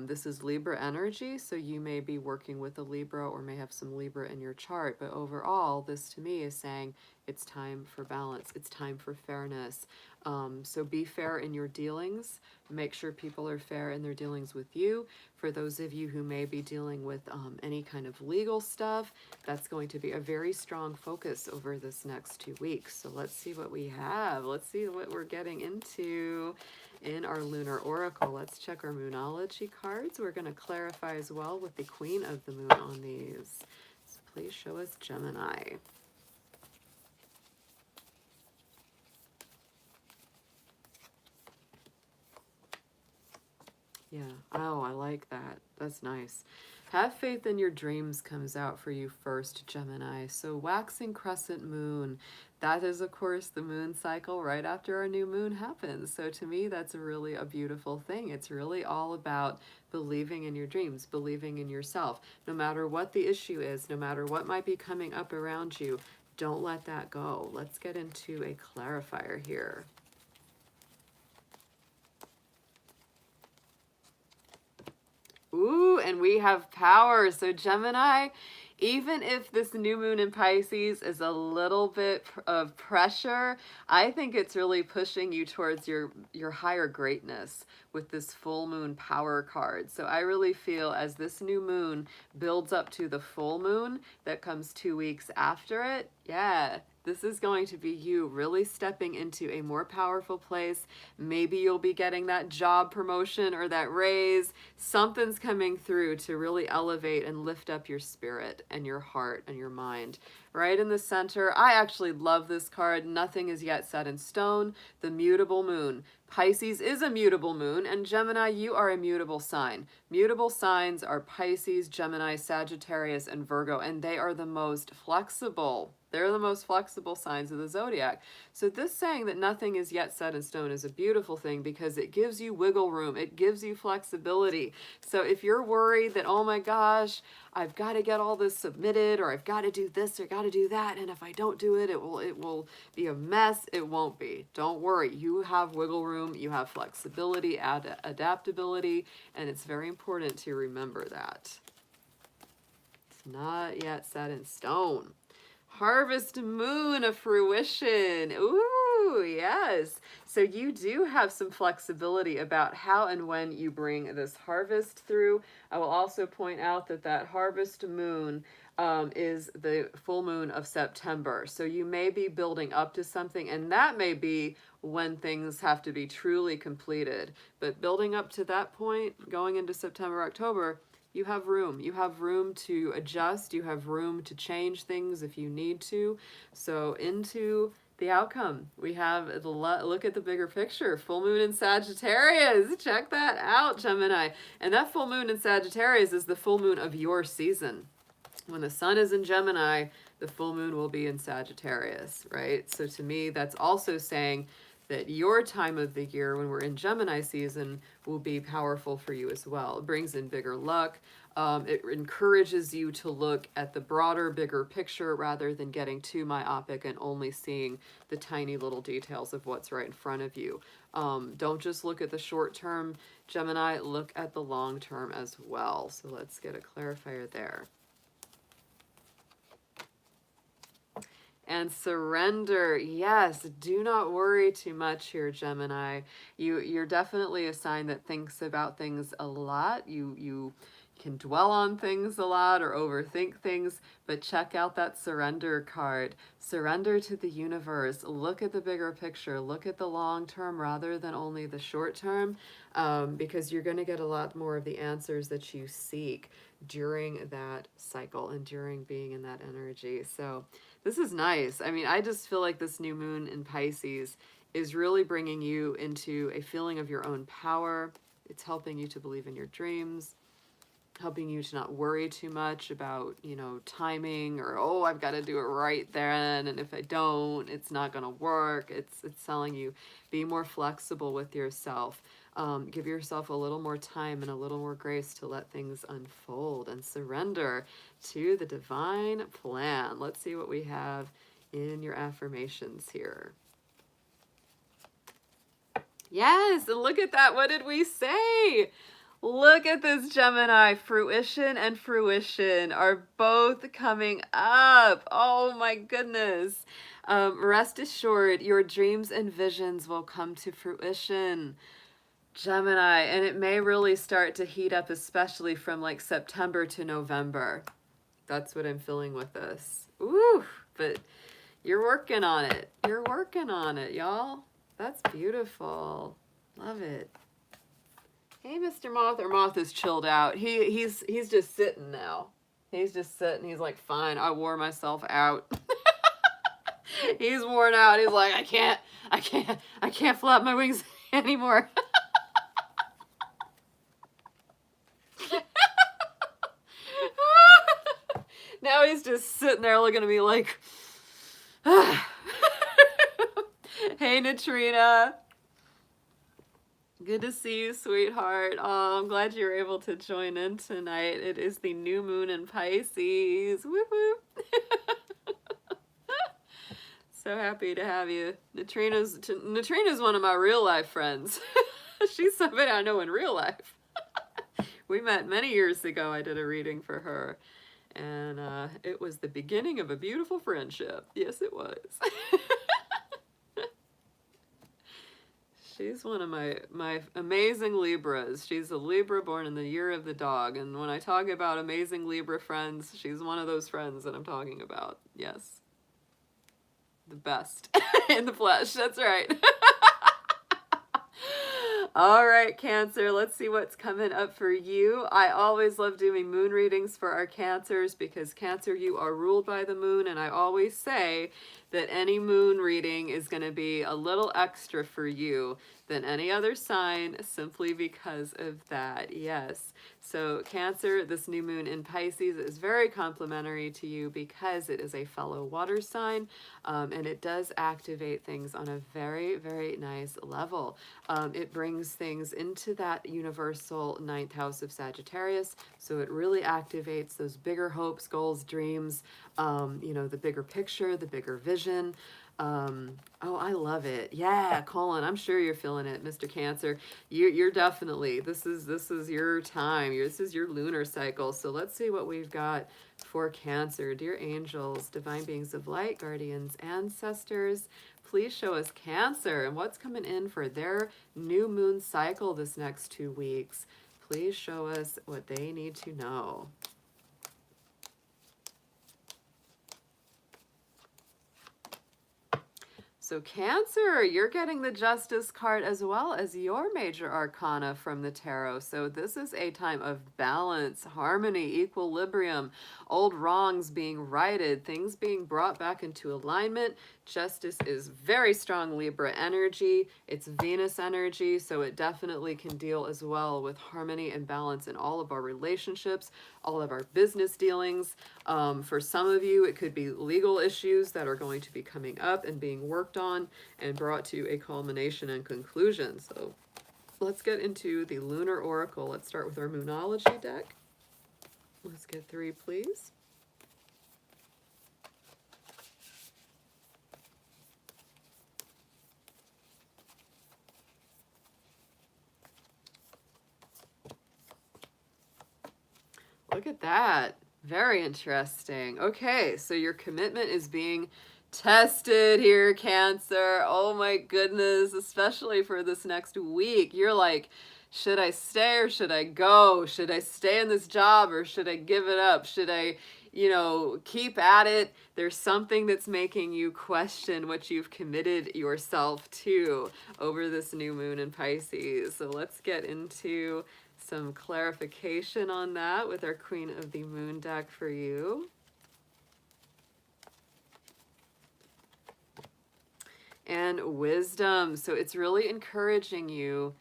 This is Libra energy, so you may be working with a Libra or may have some Libra in your chart, but overall, this to me is saying it's time for balance. It's time for fairness. So be fair in your dealings. Make sure people are fair in their dealings with you. For those of you who may be dealing with any kind of legal stuff, that's going to be a very strong focus over this next 2 weeks. So let's see what we have. Let's see what we're getting into in our Lunar Oracle. Let's check our Moonology cards. We're going to clarify as well with the Queen of the Moon on these. So please show us Gemini. Yeah. Oh, I like that. That's nice. Have faith in your dreams comes out for you first, Gemini. So waxing crescent moon, that is, of course, the moon cycle right after our new moon happens. So to me, that's really a beautiful thing. It's really all about believing in your dreams, believing in yourself. No matter what the issue is, no matter what might be coming up around you, don't let that go. Let's get into a clarifier here. Ooh, and we have power. So Gemini, even if this new moon in Pisces is a little bit of pressure, I think it's really pushing you towards your higher greatness with this full moon power card. So I really feel as this new moon builds up to the full moon that comes 2 weeks after it, yeah, this is going to be you really stepping into a more powerful place. Maybe you'll be getting that job promotion or that raise. Something's coming through to really elevate and lift up your spirit and your heart and your mind. Right in the center, I actually love this card. Nothing is yet set in stone. The mutable moon. Pisces is a mutable moon, and Gemini, you are a mutable sign. Mutable signs are Pisces, Gemini, Sagittarius, and Virgo, and they are the most flexible. They're the most flexible signs of the zodiac. So this saying that nothing is yet set in stone is a beautiful thing because it gives you wiggle room. It gives you flexibility. So if you're worried that, oh my gosh, I've got to get all this submitted, or I've got to do this or got to do that, and if I don't do it, it will be a mess. It won't be. Don't worry. You have wiggle room. You have flexibility, adaptability, and it's very important to remember that. It's not yet set in stone. Harvest moon of fruition. Ooh, yes. So you do have some flexibility about how and when you bring this harvest through. I will also point out that that harvest moon is the full moon of September. So you may be building up to something, and that may be when things have to be truly completed. But building up to that point, going into September, October, you have room. You have room to adjust. You have room to change things if you need to. So into the outcome, we have the look at the bigger picture. Full moon in Sagittarius. Check that out, Gemini. And that full moon in Sagittarius is the full moon of your season. When the sun is in Gemini, the full moon will be in Sagittarius, right? So to me, that's also saying that your time of the year when we're in Gemini season will be powerful for you as well. It brings in bigger luck. It encourages you to look at the broader, bigger picture rather than getting too myopic and only seeing the tiny little details of what's right in front of you. Don't just look at the short term, Gemini, look at the long term as well. So let's get a clarifier there. And surrender. Yes, do not worry too much here, Gemini. You're definitely a sign that thinks about things a lot. You can dwell on things a lot or overthink things, but check out that surrender card. Surrender to the universe. Look at the bigger picture. Look at the long term rather than only the short term, because you're going to get a lot more of the answers that you seek during that cycle and during being in that energy. So this is nice. I mean, I just feel like this new moon in Pisces is really bringing you into a feeling of your own power. It's helping you to believe in your dreams, helping you to not worry too much about, you know, timing or, oh, I've got to do it right then, and if I don't, it's not going to work. It's telling you be more flexible with yourself. Give yourself a little more time and a little more grace to let things unfold and surrender to the divine plan. Let's see what we have in your affirmations here. Yes, and look at that. What did we say? Look at this, Gemini. Fruition and fruition are both coming up. Oh my goodness. Rest assured, your dreams and visions will come to fruition, Gemini, and it may really start to heat up, especially from like September to November. That's what I'm feeling with this. Ooh, but you're working on it. You're working on it, y'all. That's beautiful. Love it. Hey, Mr. Moth. Or Moth is chilled out. He's just sitting now. He's just sitting. He's like, fine, I wore myself out. He's worn out. He's like, I can't flap my wings anymore. know he's just sitting there looking at me like, hey, Neutrina. Good to see you, sweetheart. Oh, I'm glad you were able to join in tonight. It is the new moon in Pisces. Whoop, whoop. So happy to have you. Neutrina's one of my real life friends. She's somebody I know in real life. We met many years ago. I did a reading for her. And it was the beginning of a beautiful friendship. Yes, it was. She's one of my amazing Libras. She's a Libra born in the year of the dog. And when I talk about amazing Libra friends, she's one of those friends that I'm talking about. Yes. The best in the flesh. That's right. All right, Cancer, let's see what's coming up for you. I always love doing moon readings for our Cancers because Cancer, you are ruled by the moon, and I always say that any moon reading is going to be a little extra for you than any other sign simply because of that. Yes. So Cancer, this new moon in Pisces is very complimentary to you because it is a fellow water sign, and it does activate things on a very, very nice level. It brings things into that universal ninth house of Sagittarius, so it really activates those bigger hopes, goals, dreams, you know, the bigger picture, the bigger vision. Oh, I love it. Yeah, Colin, I'm sure you're feeling it, Mr. Cancer. You're definitely, this is your time. This is your lunar cycle. So let's see what we've got for Cancer. Dear angels, divine beings of light, guardians, ancestors, please show us Cancer and what's coming in for their new moon cycle this next 2 weeks. Please show us what they need to know. So Cancer, you're getting the Justice card as well as your major arcana from the tarot. So this is a time of balance, harmony, equilibrium, old wrongs being righted, things being brought back into alignment. Justice is very strong Libra energy. It's Venus energy, so it definitely can deal as well with harmony and balance in all of our relationships, all of our business dealings. For some of you, it could be legal issues that are going to be coming up and being worked on and brought to a culmination and conclusion. So let's get into the Lunar Oracle. Let's start with our Moonology deck. Let's get 3, please. Look at that. Very interesting. Okay, so your commitment is being tested here, Cancer. Oh my goodness, especially for this next week. You're like, should I stay or should I go? Should I stay in this job or should I give it up? Should I, you know, keep at it? There's something that's making you question what you've committed yourself to over this new moon in Pisces. So let's get into some clarification on that with our Queen of the Moon deck for you. And wisdom. So it's really encouraging you,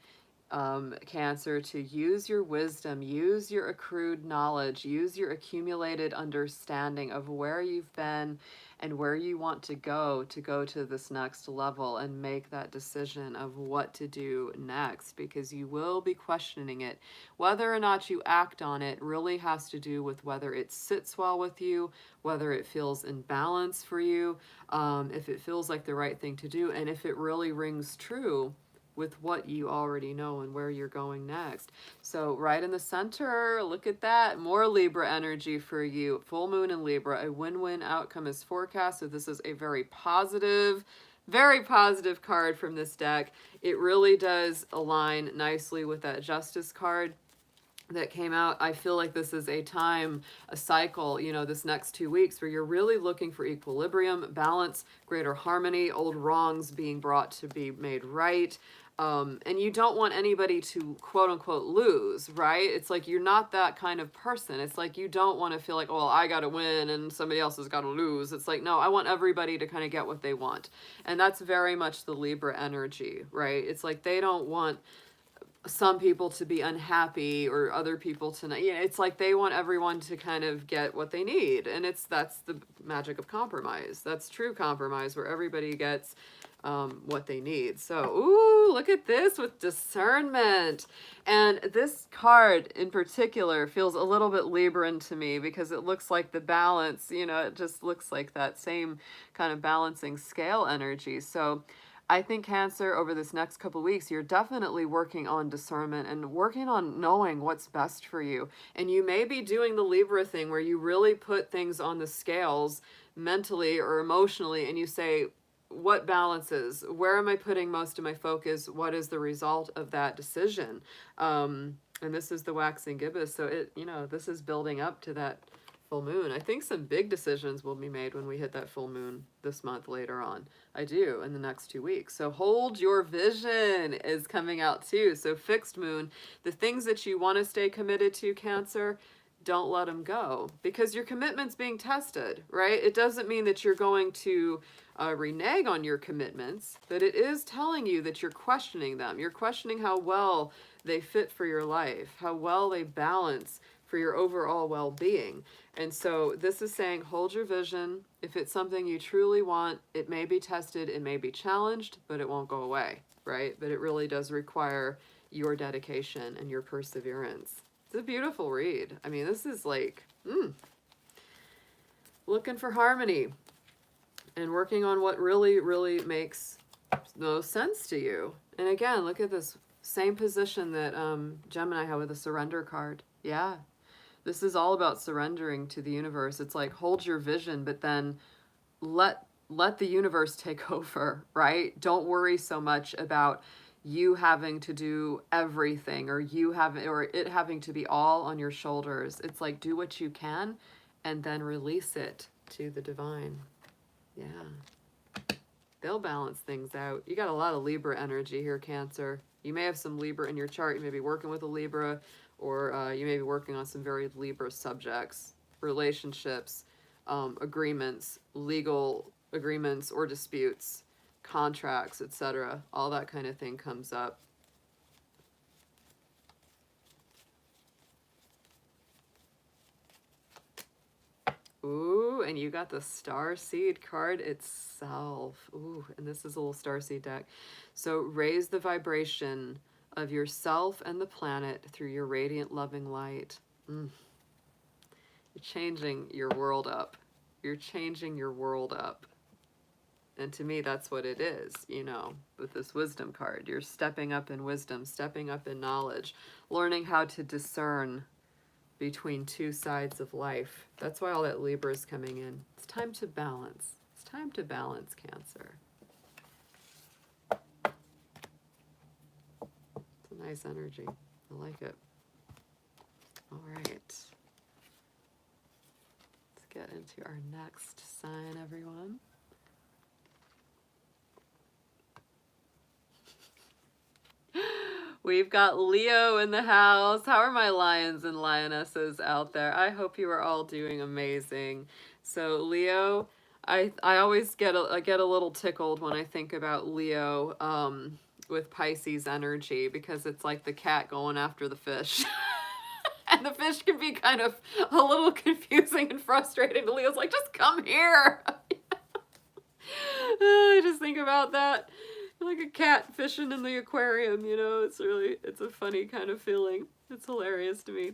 Cancer, to use your wisdom, use your accrued knowledge, use your accumulated understanding of where you've been and where you want to go to this next level and make that decision of what to do next, because you will be questioning it. Whether or not you act on it really has to do with whether it sits well with you, whether it feels in balance for you, if it feels like the right thing to do, and if it really rings true with what you already know and where you're going next. So right in the center, look at that, more Libra energy for you. Full moon in Libra, a win-win outcome is forecast. So this is a very positive card from this deck. It really does align nicely with that Justice card that came out. I feel like this is a time, a cycle, you know, this next 2 weeks where you're really looking for equilibrium, balance, greater harmony, old wrongs being brought to be made right. And you don't want anybody to quote unquote lose, right? It's like you're not that kind of person. It's like you don't want to feel like, oh, I got to win and somebody else has got to lose. It's like, no, I want everybody to kind of get what they want. And that's very much the Libra energy, right? It's like they don't want some people to be unhappy or other people to not, you know, it's like they want everyone to kind of get what they need. And that's the magic of compromise. That's true compromise, where everybody gets what they need. So, ooh, look at this with discernment. And this card in particular feels a little bit Libran to me, because it looks like the balance, you know, it just looks like that same kind of balancing scale energy. So I think Cancer, over this next couple of weeks, you're definitely working on discernment and working on knowing what's best for you. And you may be doing the Libra thing where you really put things on the scales mentally or emotionally, and you say, what balances? Where am I putting most of my focus? What is the result of that decision? And this is the waxing gibbous. So it, you know, this is building up to that full moon. I think some big decisions will be made when we hit that full moon this month later on. I do, in the next 2 weeks. So hold your vision is coming out too. So fixed moon, the things that you want to stay committed to, Cancer, don't let them go, because your commitment's being tested, right? It doesn't mean that you're going to renege on your commitments, but it is telling you that you're questioning them. You're questioning how well they fit for your life, how well they balance for your overall well-being. And so this is saying, hold your vision. If it's something you truly want, it may be tested, it may be challenged, but it won't go away, right? But it really does require your dedication and your perseverance. It's a beautiful read. I mean, this is like, looking for harmony and working on what really, really makes the most sense to you. And again, look at this same position that Gemini had with the surrender card. Yeah, this is all about surrendering to the universe. It's like, hold your vision, but then let the universe take over, right? Don't worry so much about you having to do everything, or it having to be all on your shoulders. It's like, do what you can and then release it to the divine. Yeah. They'll balance things out. You got a lot of Libra energy here, Cancer. You may have some Libra in your chart. You may be working with a Libra, or you may be working on some very Libra subjects, relationships, agreements, legal agreements or disputes, contracts, etc. All that kind of thing comes up. Ooh, and you got the Starseed card itself. Ooh, and this is a little Starseed deck. So raise the vibration of yourself and the planet through your radiant, loving light. You're changing your world up. You're changing your world up. And to me, that's what it is, you know, with this wisdom card. You're stepping up in wisdom, stepping up in knowledge, learning how to discern between two sides of life. That's why all that Libra is coming in. It's time to balance. It's time to balance, Cancer. It's a nice energy. I like it. All right. Let's get into our next sign, everyone. We've got Leo in the house. How are my lions and lionesses out there? I hope you are all doing amazing. So Leo, I always get a little tickled when I think about Leo with Pisces energy, because it's like the cat going after the fish. And the fish can be kind of a little confusing and frustrating. Leo's like, just come here. I just think about that. Like a cat fishing in the aquarium, you know, it's a funny kind of feeling. It's hilarious to me.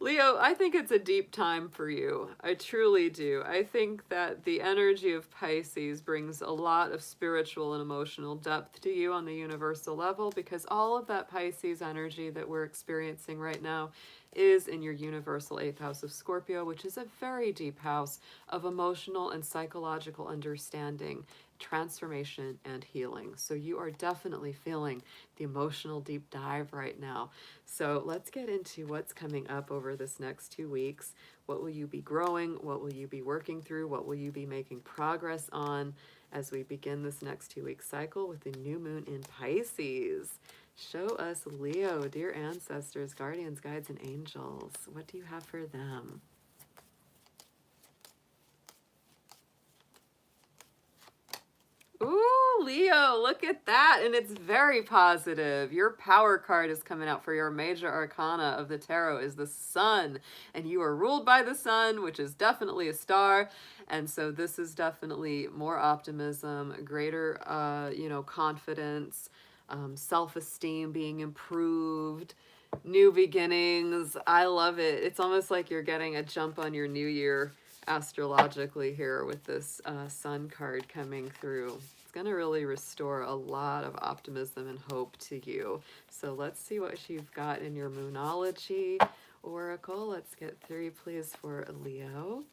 Leo, I think it's a deep time for you. I truly do. I think that the energy of Pisces brings a lot of spiritual and emotional depth to you on the universal level, because all of that Pisces energy that we're experiencing right now is in your universal 8th house of Scorpio, which is a very deep house of emotional and psychological understanding, transformation, and healing. So you are definitely feeling the emotional deep dive right now. So let's get into what's coming up over this next 2 weeks. What will you be growing? What will you be working through? What will you be making progress on as we begin this next 2-week cycle with the new moon in Pisces? Show us, Leo, dear ancestors, guardians, guides, and angels. What do you have for them? Ooh, Leo, look at that. And it's very positive. Your power card is coming out for your major arcana of the tarot is the sun. And you are ruled by the sun, which is definitely a star. And so this is definitely more optimism, greater, confidence, self-esteem being improved, new beginnings. I love it. It's almost like you're getting a jump on your new year astrologically here with this sun card coming through. It's going to really restore a lot of optimism and hope to you. So let's see what you've got in your Moonology Oracle. Let's get 3, please, for Leo.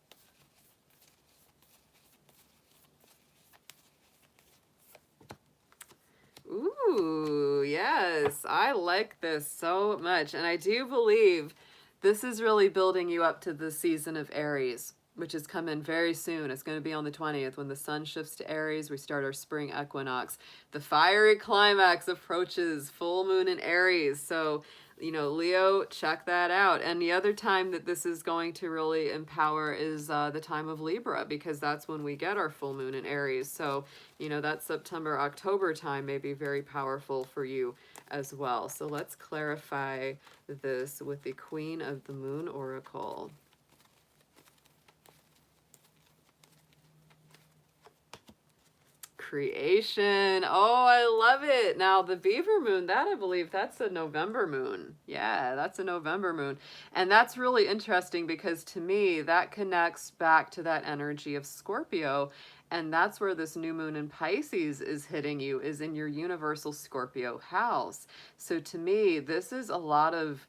Ooh, yes, I like this so much. And I do believe this is really building you up to the season of Aries, which is coming very soon. It's going to be on the 20th when the sun shifts to Aries. We start our spring equinox. The fiery climax approaches, full moon in Aries. So, Leo, check that out. And the other time that this is going to really empower is the time of Libra, because that's when we get our full moon in Aries. So, that September, October time may be very powerful for you as well. So let's clarify this with the Queen of the Moon Oracle. Creation. Oh, I love it. Now, the beaver moon, that I believe that's a November moon. Yeah, that's a November moon. And that's really interesting because to me, that connects back to that energy of Scorpio. And that's where this new moon in Pisces is hitting you, is in your universal Scorpio house. So to me, this is a lot of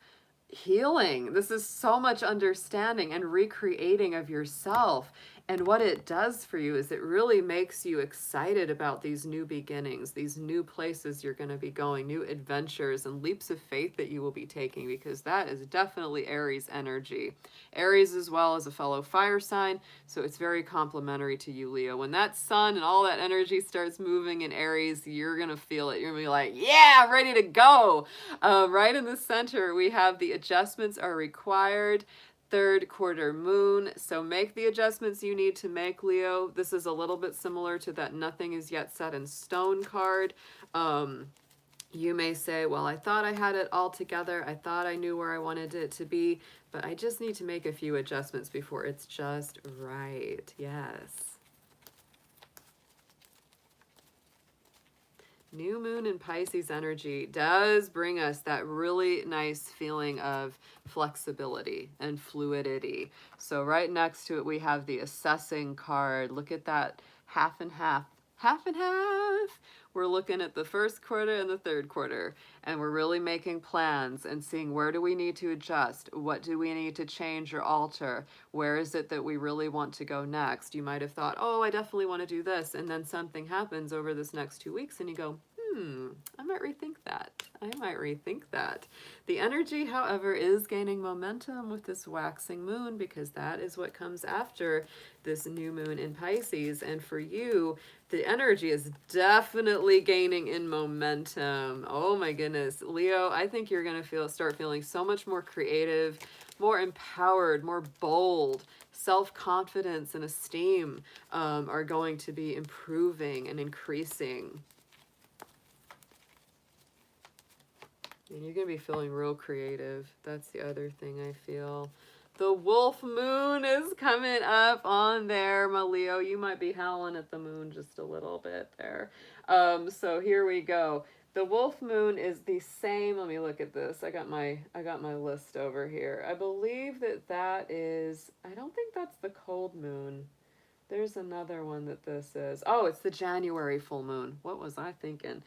healing. This is so much understanding and recreating of yourself. And what it does for you is it really makes you excited about these new beginnings, these new places you're going to be going, new adventures and leaps of faith that you will be taking, because that is definitely Aries energy. Aries as well as a fellow fire sign, so it's very complementary to you, Leo. When that sun and all that energy starts moving in Aries, you're going to feel it. You're going to be like, yeah, I'm ready to go. Right in the center, we have the adjustments are required. 3rd quarter moon. So make the adjustments you need to make, Leo. This is a little bit similar to that nothing is yet set in stone card. You may say, well, I thought I had it all together. I thought I knew where I wanted it to be, but I just need to make a few adjustments before it's just right. Yes. New moon in Pisces energy does bring us that really nice feeling of flexibility and fluidity. So right next to it, we have the assessing card. Look at that half and half, half and half. We're looking at the 1st quarter and the 3rd quarter, and we're really making plans and seeing where do we need to adjust? What do we need to change or alter? Where is it that we really want to go next? You might have thought, oh, I definitely want to do this. And then something happens over this next 2 weeks and you go, I might rethink that. I might rethink that. The energy, however, is gaining momentum with this waxing moon, because that is what comes after this new moon in Pisces. And for you, the energy is definitely gaining in momentum. Oh my goodness. Leo, I think you're going to start feeling so much more creative, more empowered, more bold. Self-confidence and esteem are going to be improving and increasing. And you're going to be feeling real creative. That's the other thing I feel. The wolf moon is coming up on there, my Leo. You might be howling at the moon just a little bit there. So here we go. The wolf moon is the same. Let me look at this. I got my list over here. I believe that is, I don't think that's the cold moon. There's another one that this is. Oh, it's the January full moon. What was I thinking?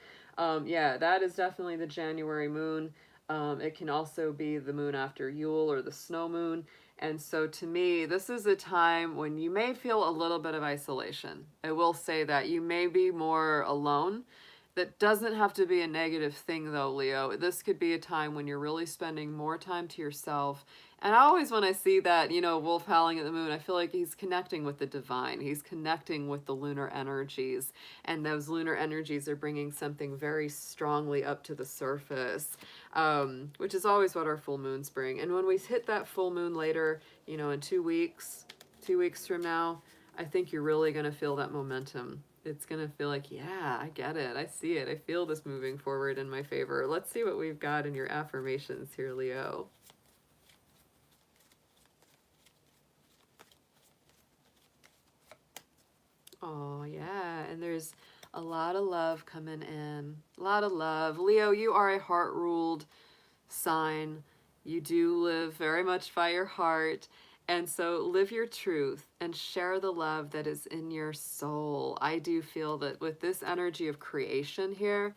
Yeah, that is definitely the January moon. It can also be the moon after Yule or the snow moon. And so to me, this is a time when you may feel a little bit of isolation. I will say that you may be more alone. That doesn't have to be a negative thing though, Leo. This could be a time when you're really spending more time to yourself. And I always, when I see that, wolf howling at the moon, I feel like he's connecting with the divine. He's connecting with the lunar energies. And those lunar energies are bringing something very strongly up to the surface, which is always what our full moons bring. And when we hit that full moon later, in 2 weeks from now, I think you're really going to feel that momentum. It's going to feel like, yeah, I get it. I see it. I feel this moving forward in my favor. Let's see what we've got in your affirmations here, Leo. Oh, yeah. And there's a lot of love coming in. A lot of love. Leo, you are a heart-ruled sign. You do live very much by your heart. And so live your truth and share the love that is in your soul. I do feel that with this energy of creation here,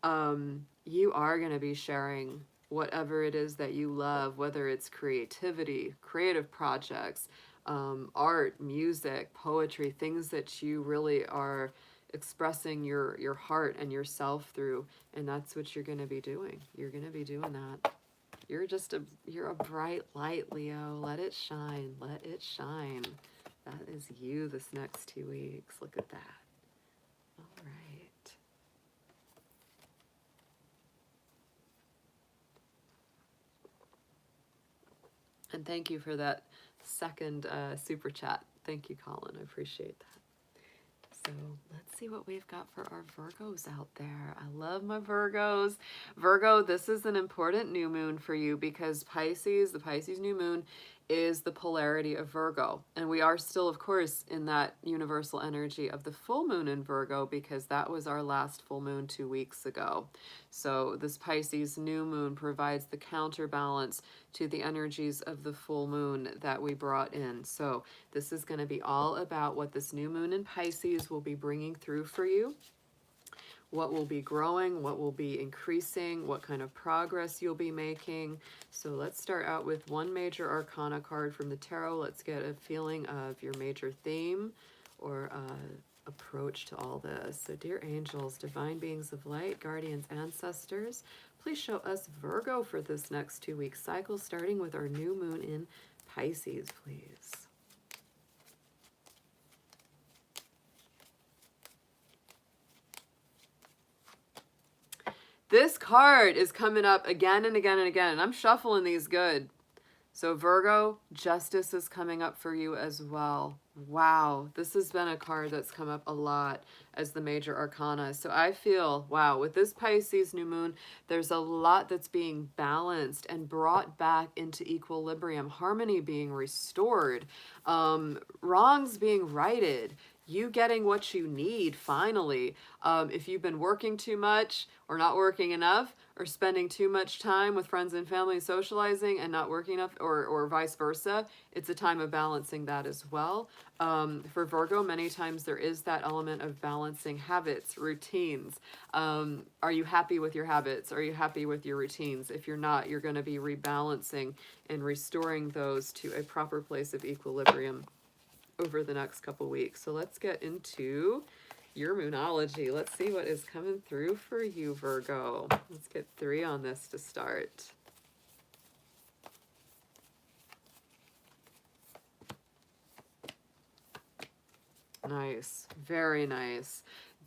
you are going to be sharing whatever it is that you love, whether it's creativity, creative projects, art, music, poetry, things that you really are expressing your heart and yourself through. And that's what you're going to be doing. You're going to be doing that. You're a bright light, Leo. Let it shine. Let it shine. That is you this next 2 weeks. Look at that. All right. And thank you for that second super chat. Thank you, Colin. I appreciate that. So let's see what we've got for our Virgos out there. I love my Virgos. Virgo, this is an important new moon for you because Pisces, the Pisces new moon, is the polarity of Virgo. And we are still, of course, in that universal energy of the full moon in Virgo because that was our last full moon 2 weeks ago. So this Pisces new moon provides the counterbalance to the energies of the full moon that we brought in. So this is going to be all about what this new moon in Pisces will be bringing through for you, what will be growing, what will be increasing, what kind of progress you'll be making. So let's start out with one major arcana card from the tarot. Let's get a feeling of your major theme or approach to all this. So dear angels, divine beings of light, guardians, ancestors, please show us Virgo for this next 2 week cycle, starting with our new moon in Pisces, please. This card is coming up again and again and again, and I'm shuffling these good. So Virgo, justice is coming up for you as well. Wow, this has been a card that's come up a lot as the major arcana. So I feel, wow, with this Pisces new moon, there's a lot that's being balanced and brought back into equilibrium, harmony being restored, wrongs being righted, you getting what you need finally. If you've been working too much or not working enough, or spending too much time with friends and family socializing and not working enough, or vice versa, it's a time of balancing that as well. For Virgo, many times there is that element of balancing habits, routines. Are you happy with your habits? Are you happy with your routines? If you're not, you're going to be rebalancing and restoring those to a proper place of equilibrium over the next couple weeks. So let's get into your Moonology. Let's see what is coming through for you, Virgo. Let's get 3 on this to start. Nice. Very nice.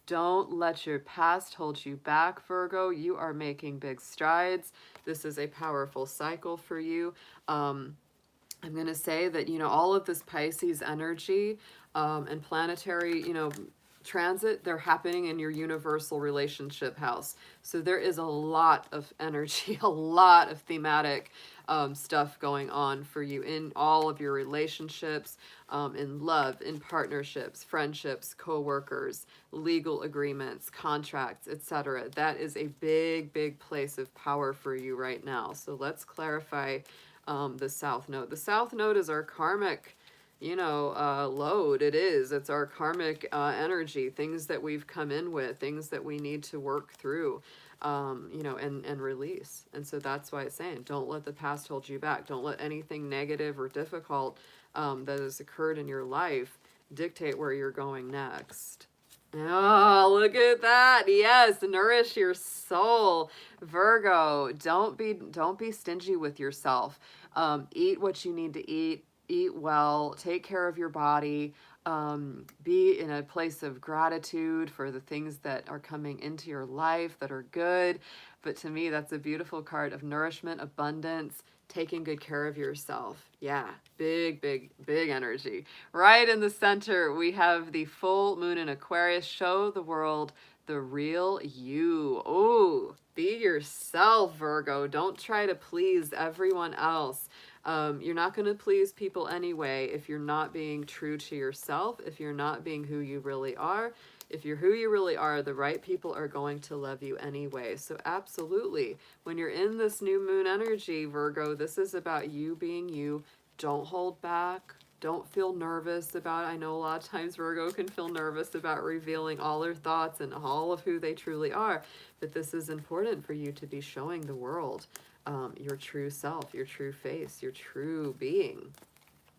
Don't let your past hold you back, Virgo. You are making big strides. This is a powerful cycle for you. I'm going to say that, you know, all of this Pisces energy and planetary, you know, transit, they're happening in your universal relationship house. So there is a lot of energy, a lot of thematic stuff going on for you in all of your relationships, in love, in partnerships, friendships, co-workers, legal agreements, contracts, etc. That is a big, big place of power for you right now. So let's clarify the South Node. The South Node is our karmic, you know, load. It's our karmic energy, things that we've come in with, things that we need to work through, you know, and release. And so that's why it's saying, don't let the past hold you back. Don't let anything negative or difficult that has occurred in your life dictate where you're going next. Oh, look at that. Yes, nourish your soul. Virgo, don't be stingy with yourself. Eat what you need to eat well, take care of your body, be in a place of gratitude for the things that are coming into your life that are good. But to me, that's a beautiful card of nourishment, abundance. taking good care of yourself. Yeah, big, big, big energy. Right in the center, we have the full moon in Aquarius. Show the world the real you. Oh, be yourself, Virgo. Don't try to please everyone else. You're not going to please people anyway if you're not being true to yourself, if you're not being who you really are. If you're who you really are, the right people are going to love you anyway. So absolutely, when you're in this new moon energy, Virgo, this is about you being you. Don't hold back. Don't feel nervous about, I know a lot of times Virgo can feel nervous about revealing all their thoughts and all of who they truly are. But this is important for you to be showing the world your true self, your true face, your true being.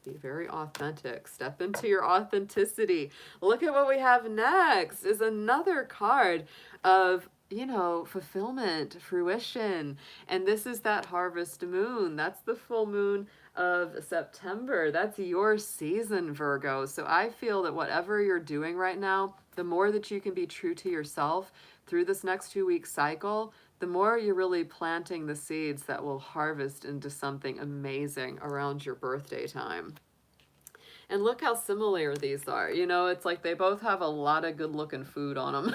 Be very authentic. Step into your authenticity. Look at what we have next is another card of, you know, fulfillment, fruition. And this is that harvest moon. That's the full moon of September. That's your season, Virgo. So I feel that whatever you're doing right now, the more that you can be true to yourself through this next 2-week cycle, the more you're really planting the seeds that will harvest into something amazing around your birthday time. And look how similar these are. You know, it's like they both have a lot of good looking food on them.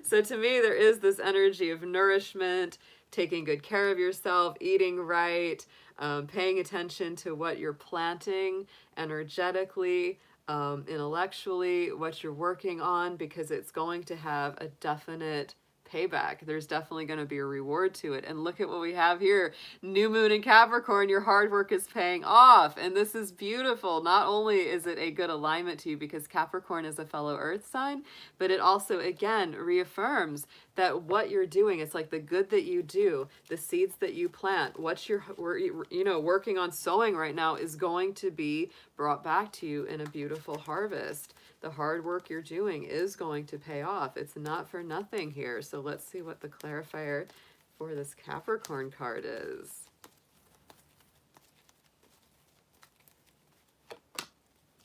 So to me, there is this energy of nourishment, taking good care of yourself, eating right, paying attention to what you're planting energetically, intellectually, what you're working on, because it's going to have a definite payback. There's definitely going to be a reward to it. And look at what we have here. New moon in Capricorn, your hard work is paying off. And this is beautiful. Not only is it a good alignment to you because Capricorn is a fellow earth sign, but it also, again, reaffirms that what you're doing, it's like the good that you do, the seeds that you plant, what you're, you know, working on sowing right now is going to be brought back to you in a beautiful harvest. The hard work you're doing is going to pay off. It's not for nothing here. So let's see what the clarifier for this Capricorn card is.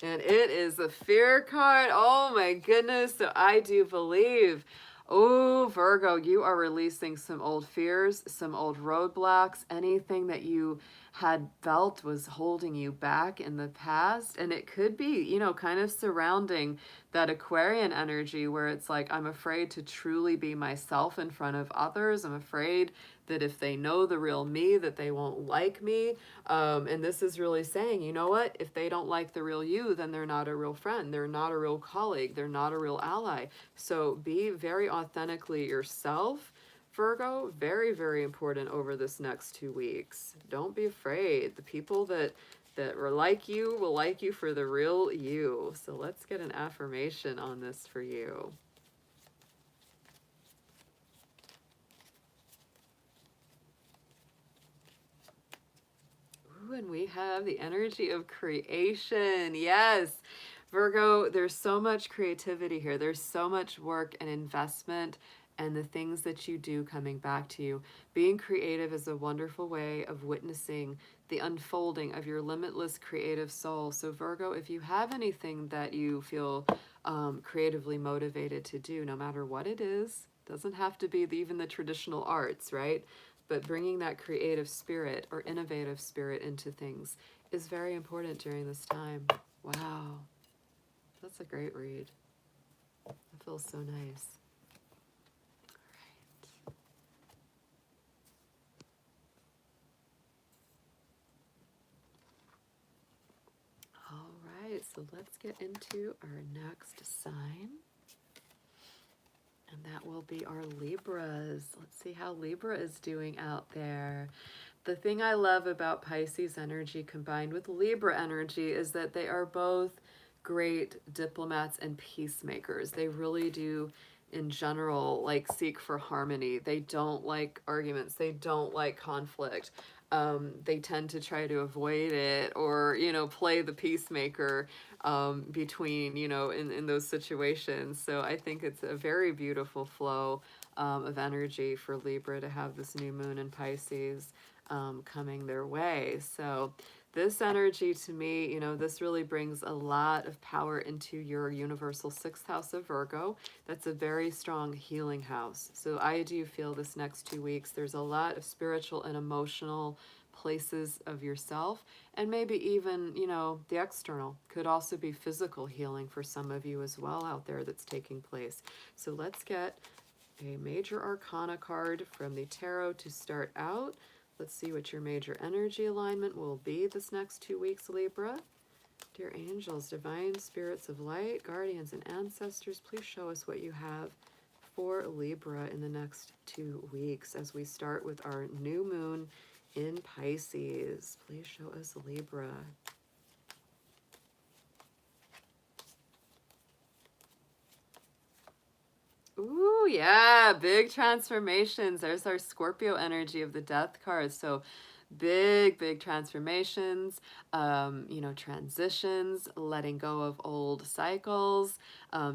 And it is the fear card. Oh my goodness. So I do believe, oh, Virgo, you are releasing some old fears, some old roadblocks, anything that you had felt was holding you back in the past. And it could be, you know, kind of surrounding that Aquarian energy where it's like, I'm afraid to truly be myself in front of others. I'm afraid that if they know the real me, that they won't like me. And this is really saying, you know what? If they don't like the real you, then they're not a real friend. They're not a real colleague. They're not a real ally. So be very authentically yourself, Virgo. Very, very important over this next 2 weeks. Don't be afraid. The people that are like you will like you for the real you. So let's get an affirmation on this for you. Ooh, and we have the energy of creation. Yes. Virgo, there's so much creativity here. There's so much work and investment and the things that you do coming back to you. Being creative is a wonderful way of witnessing the unfolding of your limitless creative soul. So Virgo, if you have anything that you feel creatively motivated to do, no matter what it is, doesn't have to be even the traditional arts, right? But bringing that creative spirit or innovative spirit into things is very important during this time. Wow. That's a great read. It feels so nice. All right, so let's get into our next sign. And that will be our Libras. Let's see how Libra is doing out there. The thing I love about Pisces energy combined with Libra energy is that they are both great diplomats and peacemakers. They really do, in general, like seek for harmony. They don't like arguments. They don't like conflict. They tend to try to avoid it or, you know, play the peacemaker between, you know, in those situations. So I think it's a very beautiful flow of energy for Libra to have this new moon in Pisces coming their way. So this energy to me, you know, this really brings a lot of power into your universal 6th house of Virgo. That's a very strong healing house. So I do feel this next 2 weeks, there's a lot of spiritual and emotional places of yourself, and maybe even, you know, the external could also be physical healing for some of you as well out there that's taking place. So let's get a major arcana card from the tarot to start out. Let's see what your major energy alignment will be this next 2 weeks, Libra. Dear angels, divine spirits of light, guardians, and ancestors, please show us what you have for Libra in the next 2 weeks as we start with our new moon in Pisces. Please show us Libra. Ooh, yeah, big transformations. There's our Scorpio energy of the death card. So big transformations, you know, transitions, letting go of old cycles,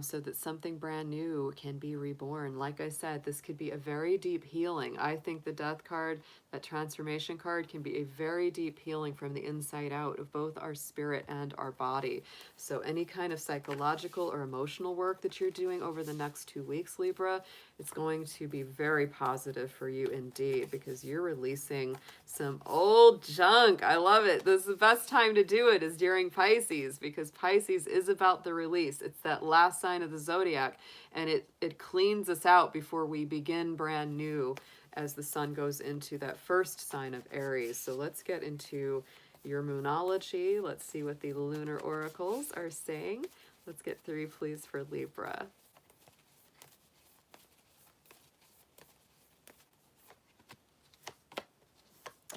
so that something brand new can be reborn. Like I said, this could be a very deep healing. I think the death card, that transformation card, can be a very deep healing from the inside out of both our spirit and our body. So any kind of psychological or emotional work that you're doing over the next 2 weeks, Libra, it's going to be very positive for you indeed, because you're releasing some old junk. I love it. This is the best time to do it, is during Pisces, because Pisces is about the release. It's that last sign of the Zodiac, and it cleans us out before we begin brand new as the sun goes into that first sign of Aries. So let's get into your Moonology. Let's see what the Lunar Oracles are saying. Let's get 3, please, for Libra.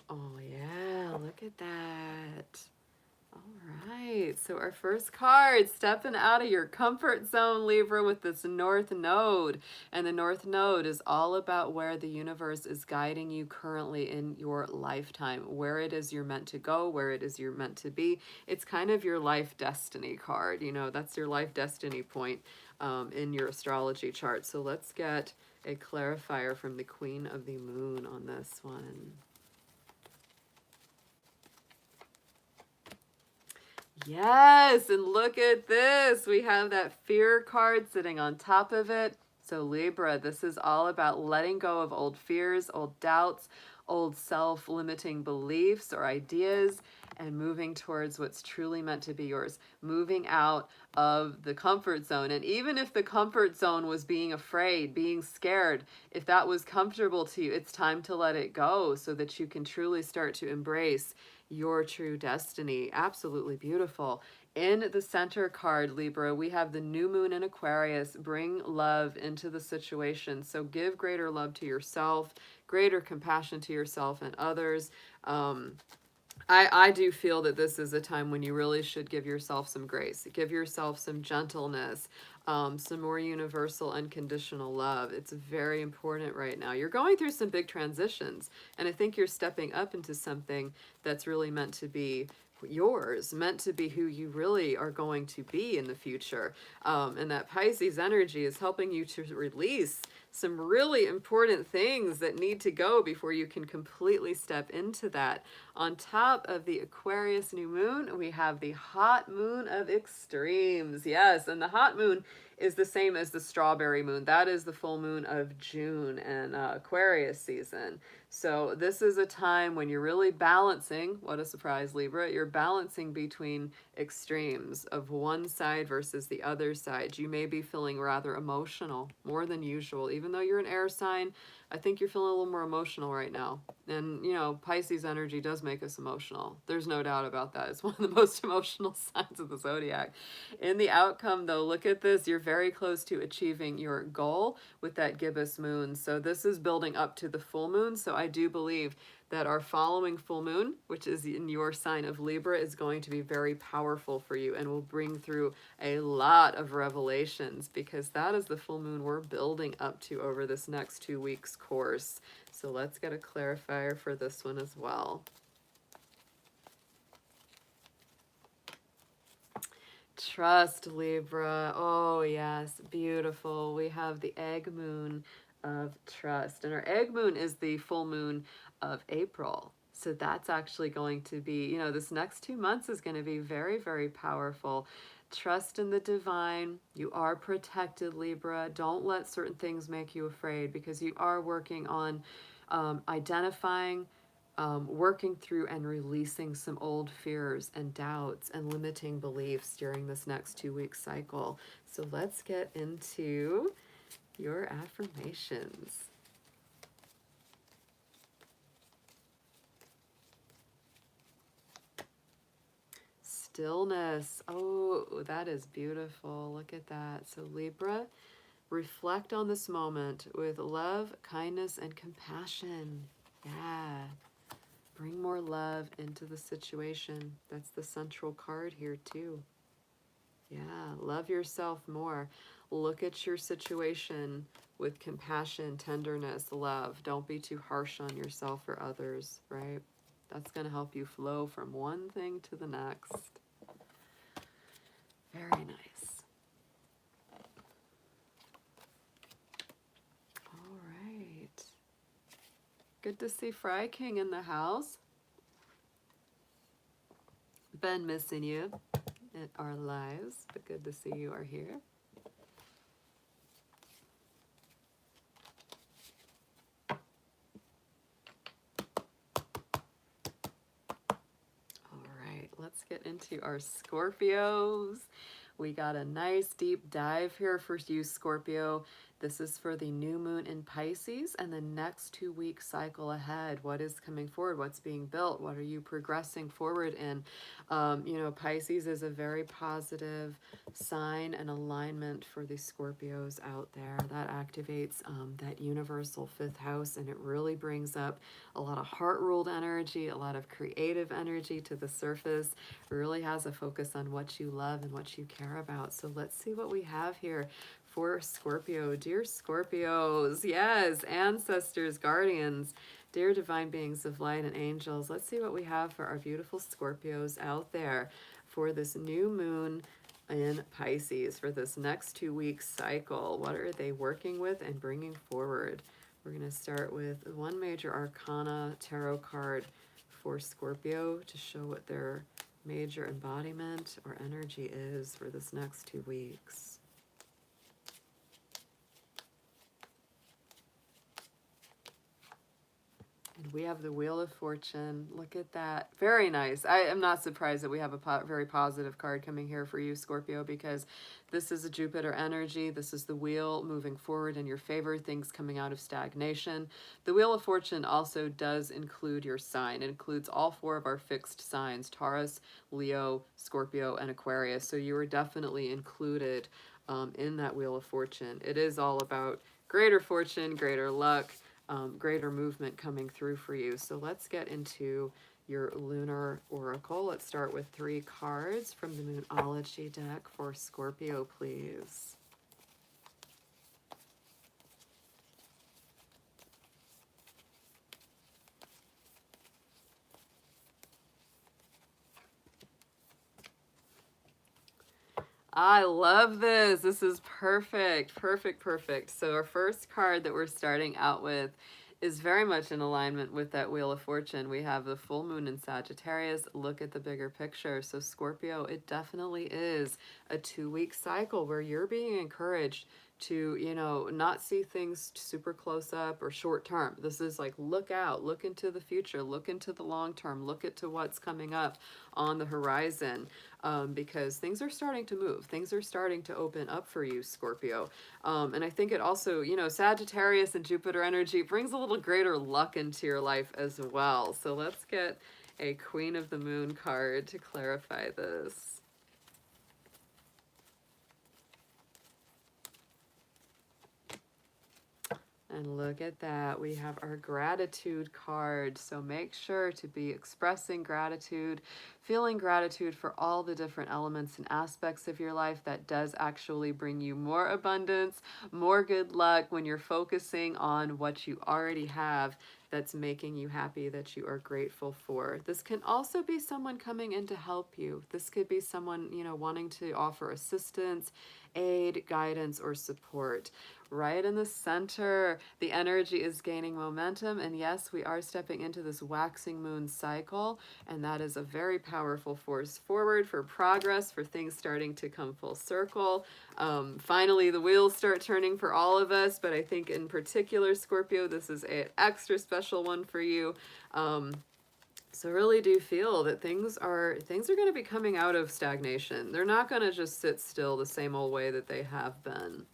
Oh, yeah, look at that. All right, so our first card, stepping out of your comfort zone, Libra, with this North Node. And the North Node is all about where the universe is guiding you currently in your lifetime, where it is you're meant to go, where it is you're meant to be. It's kind of your life destiny card. You know, that's your life destiny point in your astrology chart. So let's get a clarifier from the Queen of the Moon on this one. Yes, and look at this. We have that fear card sitting on top of it. So Libra, this is all about letting go of old fears, old doubts, old self-limiting beliefs or ideas, and moving towards what's truly meant to be yours. Moving out of the comfort zone. And even if the comfort zone was being afraid, being scared, if that was comfortable to you, it's time to let it go so that you can truly start to embrace your true destiny. Absolutely beautiful. In the center card, Libra, we have the new moon in Aquarius. Bring love into the situation. So give greater love to yourself, greater compassion to yourself and others. I do feel that this is a time when you really should give yourself some grace, give yourself some gentleness, some more universal unconditional love. It's very important right now. You're going through some big transitions, and I think you're stepping up into something that's really meant to be yours, meant to be who you really are going to be in the future. And that Pisces energy is helping you to release some really important things that need to go before you can completely step into that. On top of the Aquarius new moon, we have the hot moon of extremes. Yes, and the hot moon is the same as the strawberry moon. That is the full moon of June and Aquarius season. So this is a time when you're really balancing, what a surprise, Libra, you're balancing between extremes of one side versus the other side. You may be feeling rather emotional, more than usual. Even though you're an air sign, I think you're feeling a little more emotional right now. And, you know, Pisces energy does make us emotional. There's no doubt about that. It's one of the most emotional signs of the zodiac. In the outcome, though, look at this. You're very close to achieving your goal with that gibbous moon. So this is building up to the full moon. So I do believe that our following full moon, which is in your sign of Libra, is going to be very powerful for you and will bring through a lot of revelations, because that is the full moon we're building up to over this next 2 weeks course. So let's get a clarifier for this one as well. Trust, Libra. Oh, yes. Beautiful. We have the egg moon of trust. And our egg moon is the full moon of April. So that's actually going to be, you know, this next 2 months is going to be very, very powerful. Trust in the divine. You are protected, Libra. Don't let certain things make you afraid, because you are working on identifying, working through and releasing some old fears and doubts and limiting beliefs during this next 2 week cycle. So let's get into your affirmations. Stillness. Oh, that is beautiful. Look at that. So Libra, reflect on this moment with love, kindness, and compassion. Yeah. Bring more love into the situation. That's the central card here too. Yeah. Love yourself more. Look at your situation with compassion, tenderness, love. Don't be too harsh on yourself or others, right? That's going to help you flow from one thing to the next. Very nice. All right. Good to see Fry King in the house. Been missing you in our lives, but good to see you are here. All right, let's get into our Scorpios. We got a nice deep dive here for you, Scorpio. This is for the new moon in Pisces and the next 2 week cycle ahead. What is coming forward? What's being built? What are you progressing forward in? You know, Pisces is a very positive sign and alignment for the Scorpios out there. That activates that universal 5th house, and it really brings up a lot of heart-ruled energy, a lot of creative energy to the surface. It really has a focus on what you love and what you care about. So let's see what we have here for Scorpio. Dear Scorpios, yes, ancestors, guardians, dear divine beings of light and angels, let's see what we have for our beautiful Scorpios out there for this new moon in Pisces, for this next 2 week cycle. What are they working with and bringing forward? We're going to start with one major arcana tarot card for Scorpio to show what their major embodiment or energy is for this next 2 weeks. And we have the Wheel of Fortune. Look at that. Very nice. I am not surprised that we have a very positive card coming here for you, Scorpio, because this is a Jupiter energy. This is the wheel moving forward in your favor, things coming out of stagnation. The Wheel of Fortune also does include your sign. It includes all 4 of our fixed signs: Taurus, Leo, Scorpio, and Aquarius. So you are definitely included in that Wheel of Fortune. It is all about greater fortune, greater luck, greater movement coming through for you. So let's get into your Lunar Oracle. Let's start with 3 cards from the Moonology deck for Scorpio, please. I love this. This is perfect, perfect, perfect. So our first card that we're starting out with is very much in alignment with that Wheel of Fortune. We have the full moon in Sagittarius. Look at the bigger picture. So Scorpio, it definitely is a 2 week cycle where you're being encouraged to, you know, not see things super close up or short term. This is like, look out, look into the future, look into the long term, look into what's coming up on the horizon, because things are starting to move. Things are starting to open up for you, Scorpio. And I think it also, you know, Sagittarius and Jupiter energy brings a little greater luck into your life as well. So let's get a Queen of the Moon card to clarify this. And look at that, we have our gratitude card. So make sure to be expressing gratitude, feeling gratitude for all the different elements and aspects of your life that does actually bring you more abundance, more good luck when you're focusing on what you already have that's making you happy, that you are grateful for. This can also be someone coming in to help you. This could be someone, you know, wanting to offer assistance, aid, guidance, or support. Right in the center, the energy is gaining momentum, and yes, we are stepping into this waxing moon cycle, and that is a very powerful force forward for progress, for things starting to come full circle. Finally, the wheels start turning for all of us, but I think in particular, Scorpio, this is an extra special one for you. So really do feel that things are going to be coming out of stagnation. They're not going to just sit still the same old way that they have been.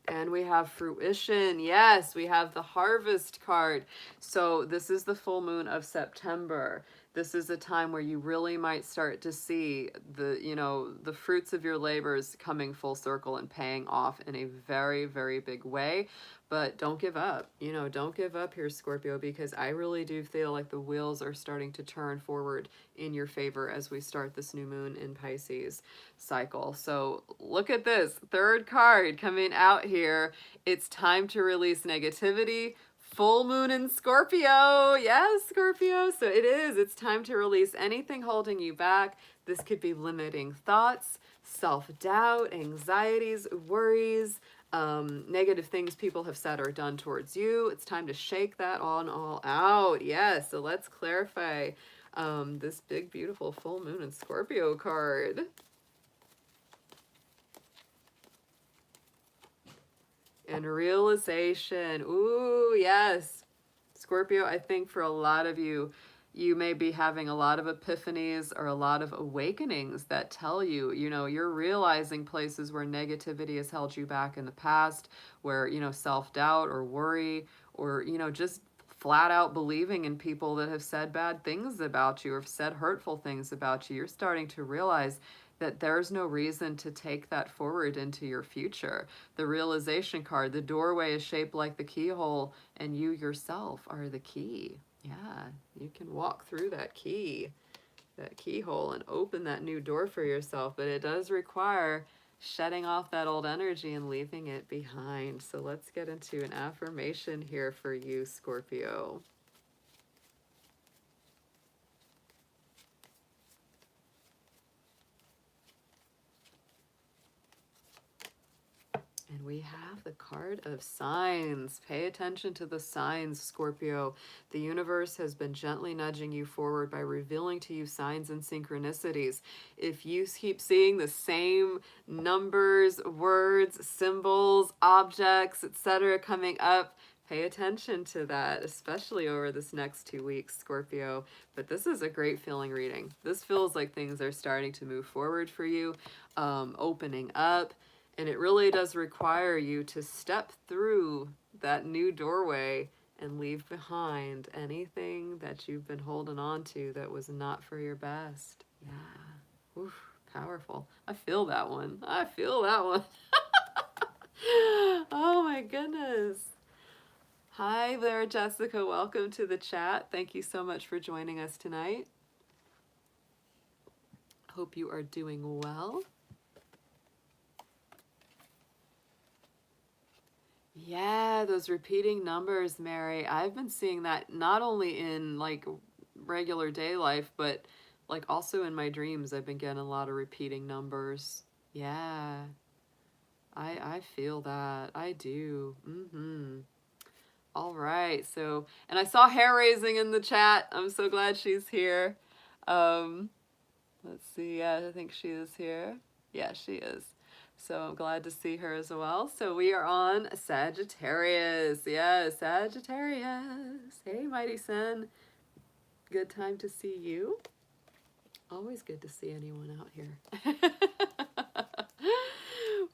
And we have fruition. Yes, we have the harvest card. So this is the full moon of September. This is a time where you really might start to see the fruits of your labors coming full circle and paying off in a very, very big way. But don't give up. Don't give up here, Scorpio, because I really do feel like the wheels are starting to turn forward in your favor as we start this new moon in Pisces cycle. So look at this third card coming out here. It's time to release negativity. Full moon in Scorpio. Yes, Scorpio. So it is. It's time to release anything holding you back. This could be limiting thoughts, self-doubt, anxieties, worries, negative things people have said or done towards you. It's time to shake that all out. Yes. So let's clarify this big, beautiful full moon in Scorpio card. And realization. Ooh, yes. Scorpio, I think for a lot of you, you may be having a lot of epiphanies or a lot of awakenings that tell you, you're realizing places where negativity has held you back in the past, where, self-doubt or worry or, just flat out believing in people that have said bad things about you or have said hurtful things about you. You're starting to realize that there's no reason to take that forward into your future. The realization card, the doorway is shaped like the keyhole, and you yourself are the key. Yeah, you can walk through that keyhole and open that new door for yourself, but it does require shedding off that old energy and leaving it behind. So let's get into an affirmation here for you, Scorpio. And we have the card of signs. Pay attention to the signs, Scorpio. The universe has been gently nudging you forward by revealing to you signs and synchronicities. If you keep seeing the same numbers, words, symbols, objects, etc. coming up, pay attention to that, especially over this next 2 weeks, Scorpio. But this is a great feeling reading. This feels like things are starting to move forward for you, opening up. And it really does require you to step through that new doorway and leave behind anything that you've been holding on to that was not for your best. Yeah. Oof, powerful. I feel that one. I feel that one. Oh my goodness. Hi there, Jessica. Welcome to the chat. Thank you so much for joining us tonight. Hope you are doing well. Yeah, those repeating numbers, Mary. I've been seeing that not only in like regular day life, but like also in my dreams. I've been getting a lot of repeating numbers. Yeah, I feel that. I do. All right. So, and I saw hair raising in the chat. I'm so glad she's here. Let's see. Yeah, I think she is here. Yeah, she is. So I'm glad to see her as well. So we are on Sagittarius. Yes, Sagittarius. Hey, Mighty Sen. Good time to see you. Always good to see anyone out here.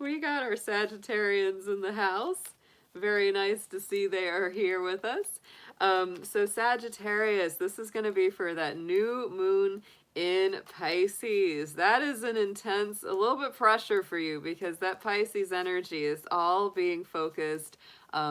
We got our Sagittarians in the house. Very nice to see they are here with us. So Sagittarius, this is going to be for that new moon in Pisces. That is an intense, a little bit pressure for you because that Pisces energy is all being focused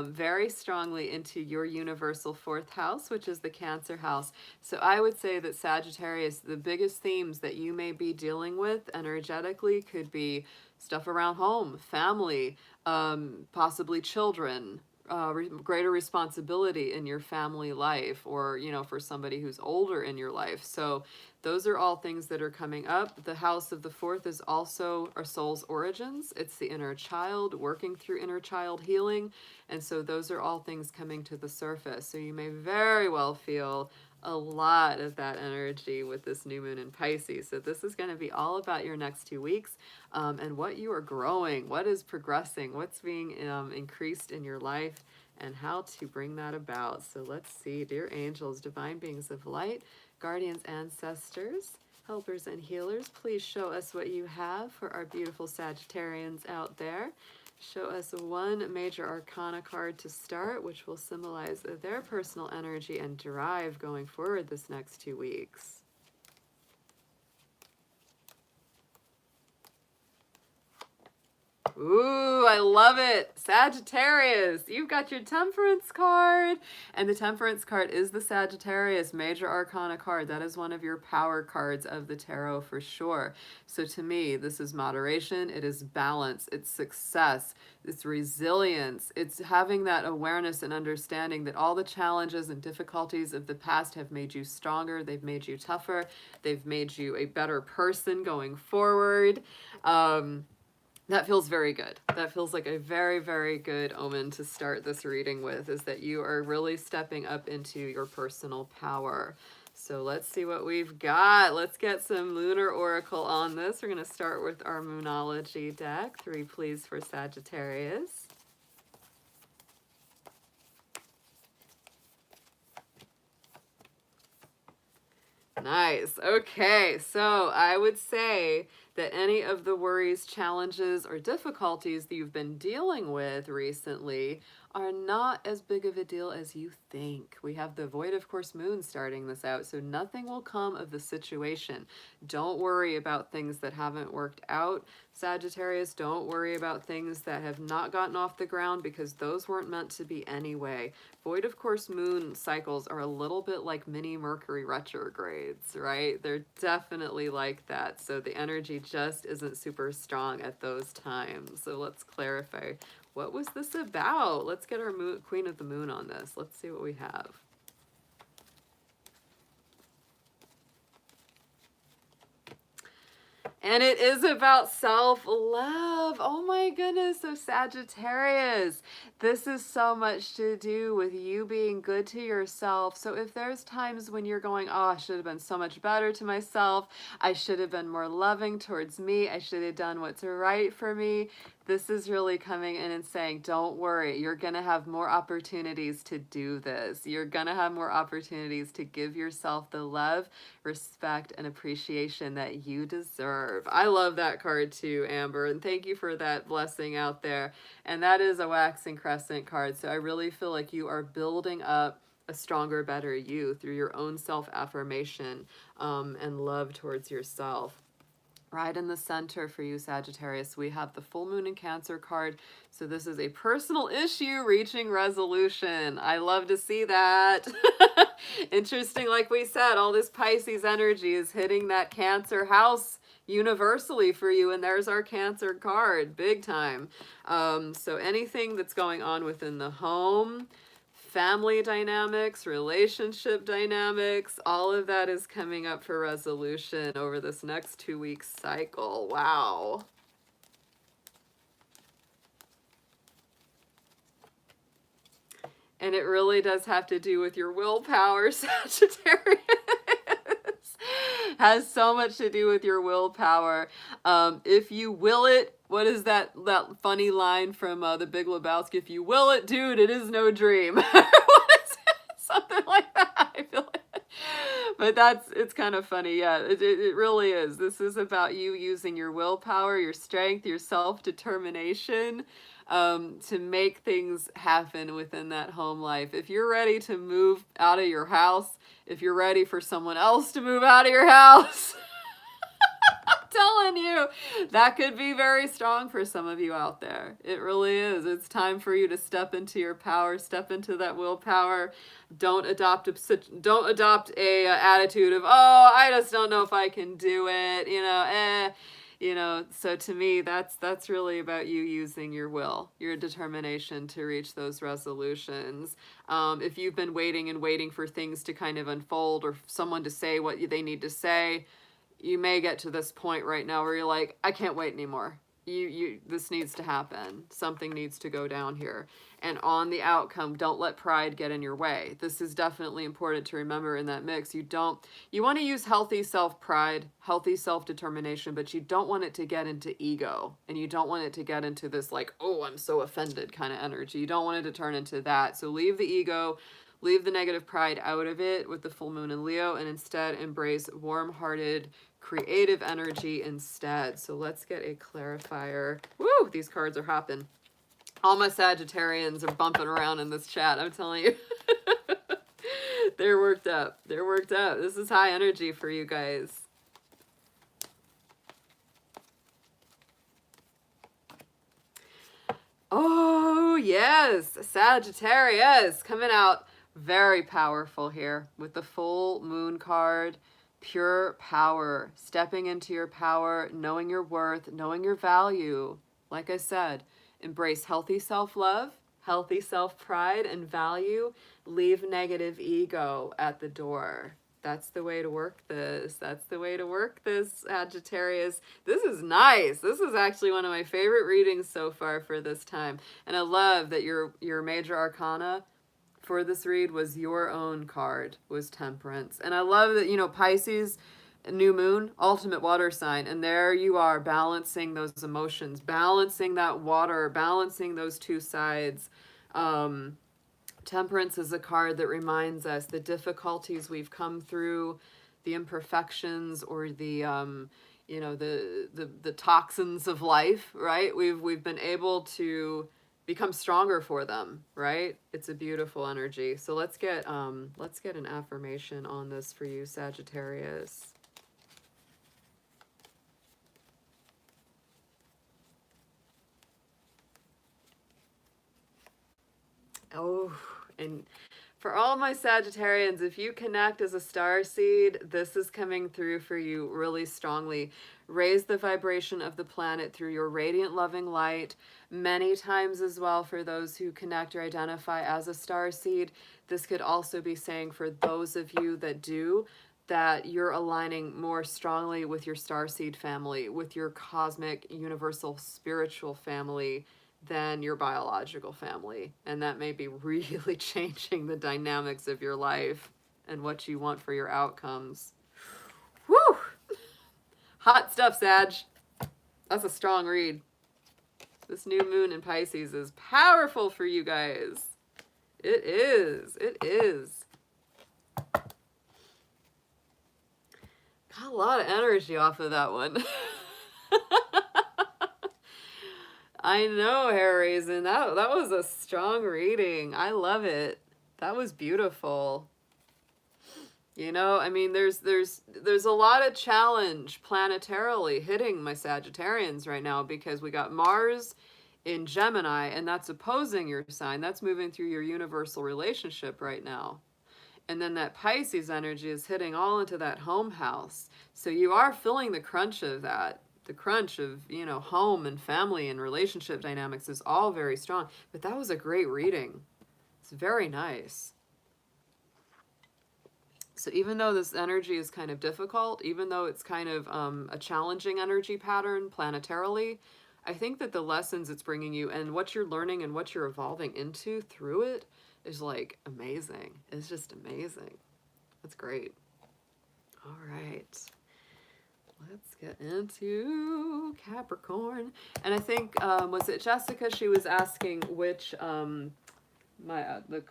very strongly into your universal fourth house, which is the Cancer house. So I would say that Sagittarius, the biggest themes that you may be dealing with energetically could be stuff around home, family, possibly children, greater responsibility in your family life, or, you know, for somebody who's older in your life. So those are all things that are coming up. The house of the fourth is also our soul's origins. It's the inner child, working through inner child healing. And so those are all things coming to the surface. So you may very well feel a lot of that energy with this new moon in Pisces. So this is going to be all about your next 2 weeks, and what you are growing, what is progressing, what's being increased in your life, and how to bring that about. So let's see, dear angels, divine beings of light, guardians, ancestors, helpers, and healers, please show us what you have for our beautiful Sagittarians out there. Show us one major arcana card to start, which will symbolize their personal energy and drive going forward this next 2 weeks. Ooh, I love it. Sagittarius, you've got your Temperance card. And the Temperance card is the Sagittarius Major Arcana card. That is one of your power cards of the tarot for sure. So to me, this is moderation. It is balance. It's success. It's resilience. It's having that awareness and understanding that all the challenges and difficulties of the past have made you stronger. They've made you tougher. They've made you a better person going forward. That feels very good. That feels like a very, very good omen to start this reading with, is that you are really stepping up into your personal power. So let's see what we've got. Let's get some Lunar Oracle on this. We're going to start with our Moonology deck. 3, please, for Sagittarius. Nice. Okay, so I would say that any of the worries, challenges, or difficulties that you've been dealing with recently are not as big of a deal as you think. We have the Void of Course Moon starting this out, so nothing will come of the situation. Don't worry about things that haven't worked out, Sagittarius. Don't worry about things that have not gotten off the ground, because those weren't meant to be anyway. Void of Course Moon cycles are a little bit like mini Mercury retrogrades, right? They're definitely like that. So the energy just isn't super strong at those times. So let's clarify. What was this about? Let's get our Queen of the Moon on this. Let's see what we have. And it is about self-love. Oh my goodness. So Sagittarius, this is so much to do with you being good to yourself. So if there's times when you're going, oh, I should have been so much better to myself. I should have been more loving towards me. I should have done what's right for me. This is really coming in and saying, don't worry, you're going to have more opportunities to do this. You're going to have more opportunities to give yourself the love, respect, and appreciation that you deserve. I love that card too, Amber, and thank you for that blessing out there. And that is a waxing crescent card, so I really feel like you are building up a stronger, better you through your own self-affirmation and love towards yourself. Right in the center for you, Sagittarius, we have the full moon in Cancer card. So this is a personal issue reaching resolution. I love to see that. Interesting, like we said, all this Pisces energy is hitting that Cancer house universally for you, and there's our Cancer card, big time. So anything that's going on within the home, family dynamics, relationship dynamics, all of that is coming up for resolution over this next 2-week cycle. Wow. And it really does have to do with your willpower, Sagittarius. Has so much to do with your willpower. If you will it, what is that funny line from The Big Lebowski? If you will it, dude, it is no dream. What is it? Something like that, I feel like. But it's kind of funny. Yeah, it really is. This is about you using your willpower, your strength, your self-determination to make things happen within that home life. If you're ready to move out of your house, if you're ready for someone else to move out of your house, I'm telling you, that could be very strong for some of you out there. It really is. It's time for you to step into your power, step into that willpower. Don't adopt a attitude of, oh, I just don't know if I can do it, you know, You know, so to me, that's really about you using your will, your determination to reach those resolutions. If you've been waiting and waiting for things to kind of unfold or someone to say what they need to say, you may get to this point right now where you're like, I can't wait anymore. This needs to happen. Something needs to go down here. And on the outcome, don't let pride get in your way. This is definitely important to remember in that mix. You want to use healthy self-pride, healthy self-determination, but you don't want it to get into ego. And you don't want it to get into this like, oh, I'm so offended kind of energy. You don't want it to turn into that. So leave the ego, leave the negative pride out of it with the full moon in Leo, and instead embrace warm-hearted, creative energy instead. So let's get a clarifier. Woo, these cards are hopping. All my Sagittarians are bumping around in this chat, I'm telling you. They're worked up. They're worked up. This is high energy for you guys. Oh, yes. Sagittarius coming out very powerful here with the full moon card. Pure power. Stepping into your power, knowing your worth, knowing your value. Like I said, embrace healthy self-love, healthy self-pride and value. Leave negative ego at the door. That's the way to work this. That's the way to work this, Sagittarius. This is nice. This is actually one of my favorite readings so far for this time. And I love that your major arcana for this read was your own card, was Temperance. And I love that, you know, Pisces, new moon, ultimate water sign. And there you are balancing those emotions, balancing that water, balancing those two sides. Temperance is a card that reminds us the difficulties we've come through, the imperfections or the, you know, the toxins of life, right? We've been able to become stronger for them, right? It's a beautiful energy. So let's get an affirmation on this for you, Sagittarius. Oh, and for all my Sagittarians, if you connect as a star seed, this is coming through for you really strongly. Raise the vibration of the planet through your radiant, loving light. Many times as well for those who connect or identify as a star seed. This could also be saying for those of you that do, that you're aligning more strongly with your starseed family, with your cosmic, universal, spiritual family than your biological family. And that may be really changing the dynamics of your life and what you want for your outcomes. Woo! Hot stuff, Sag. That's a strong read. This new moon in Pisces is powerful for you guys. It is. It is. Got a lot of energy off of that one. I know, Aries, and that was a strong reading. I love it. That was beautiful. You know, I mean, there's a lot of challenge planetarily hitting my Sagittarians right now because we got Mars in Gemini, and that's opposing your sign. That's moving through your universal relationship right now. And then that Pisces energy is hitting all into that home house. So you are feeling the crunch of that. The crunch of, you know, home and family and relationship dynamics is all very strong. But that was a great reading. It's very nice. So even though this energy is kind of difficult, even though it's kind of a challenging energy pattern planetarily, I think that the lessons it's bringing you and what you're learning and what you're evolving into through it is like amazing. It's just amazing. That's great. All right. Let's get into Capricorn. And I think, was it Jessica? She was asking which, the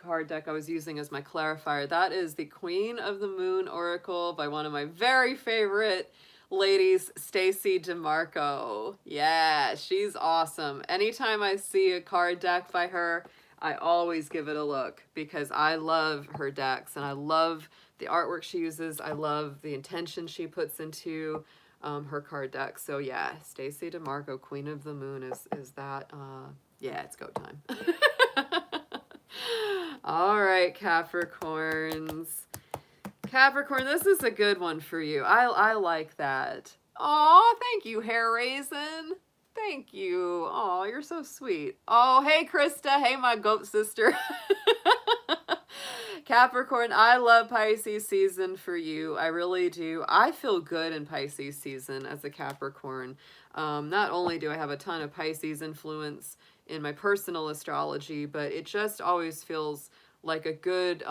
card deck I was using as my clarifier. That is the Queen of the Moon Oracle by one of my very favorite ladies, Stacey DeMarco. Yeah, she's awesome. Anytime I see a card deck by her, I always give it a look because I love her decks and I love the artwork she uses. I love the intention she puts into her card deck. So yeah, Stacey DeMarco, Queen of the Moon is that. Yeah, it's go time. All right, Capricorns. Capricorn, this is a good one for you. I like that. Oh, thank you, Hair Raisin. Thank you. Oh, you're so sweet. Oh, hey, Krista. Hey, my goat sister. Capricorn, I love Pisces season for you. I really do. I feel good in Pisces season as a Capricorn. Not only do I have a ton of Pisces influence in my personal astrology, but it just always feels like a good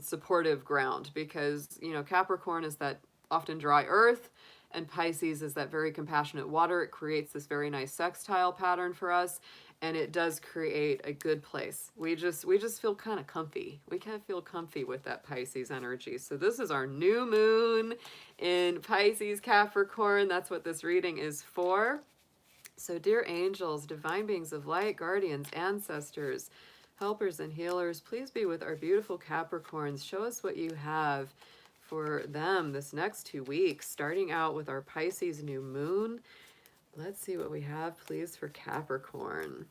supportive ground because, you know, Capricorn is that often dry earth and Pisces is that very compassionate water. It creates this very nice sextile pattern for us, and it does create a good place. We just feel kind of comfy. We kind of feel comfy with that Pisces energy. So this is our new moon in Pisces Capricorn. That's what this reading is for. So dear angels, divine beings of light, guardians, ancestors, helpers and healers, please be with our beautiful Capricorns. Show us what you have for them this next 2 weeks, starting out with our Pisces new moon. Let's see what we have, please, for Capricorn.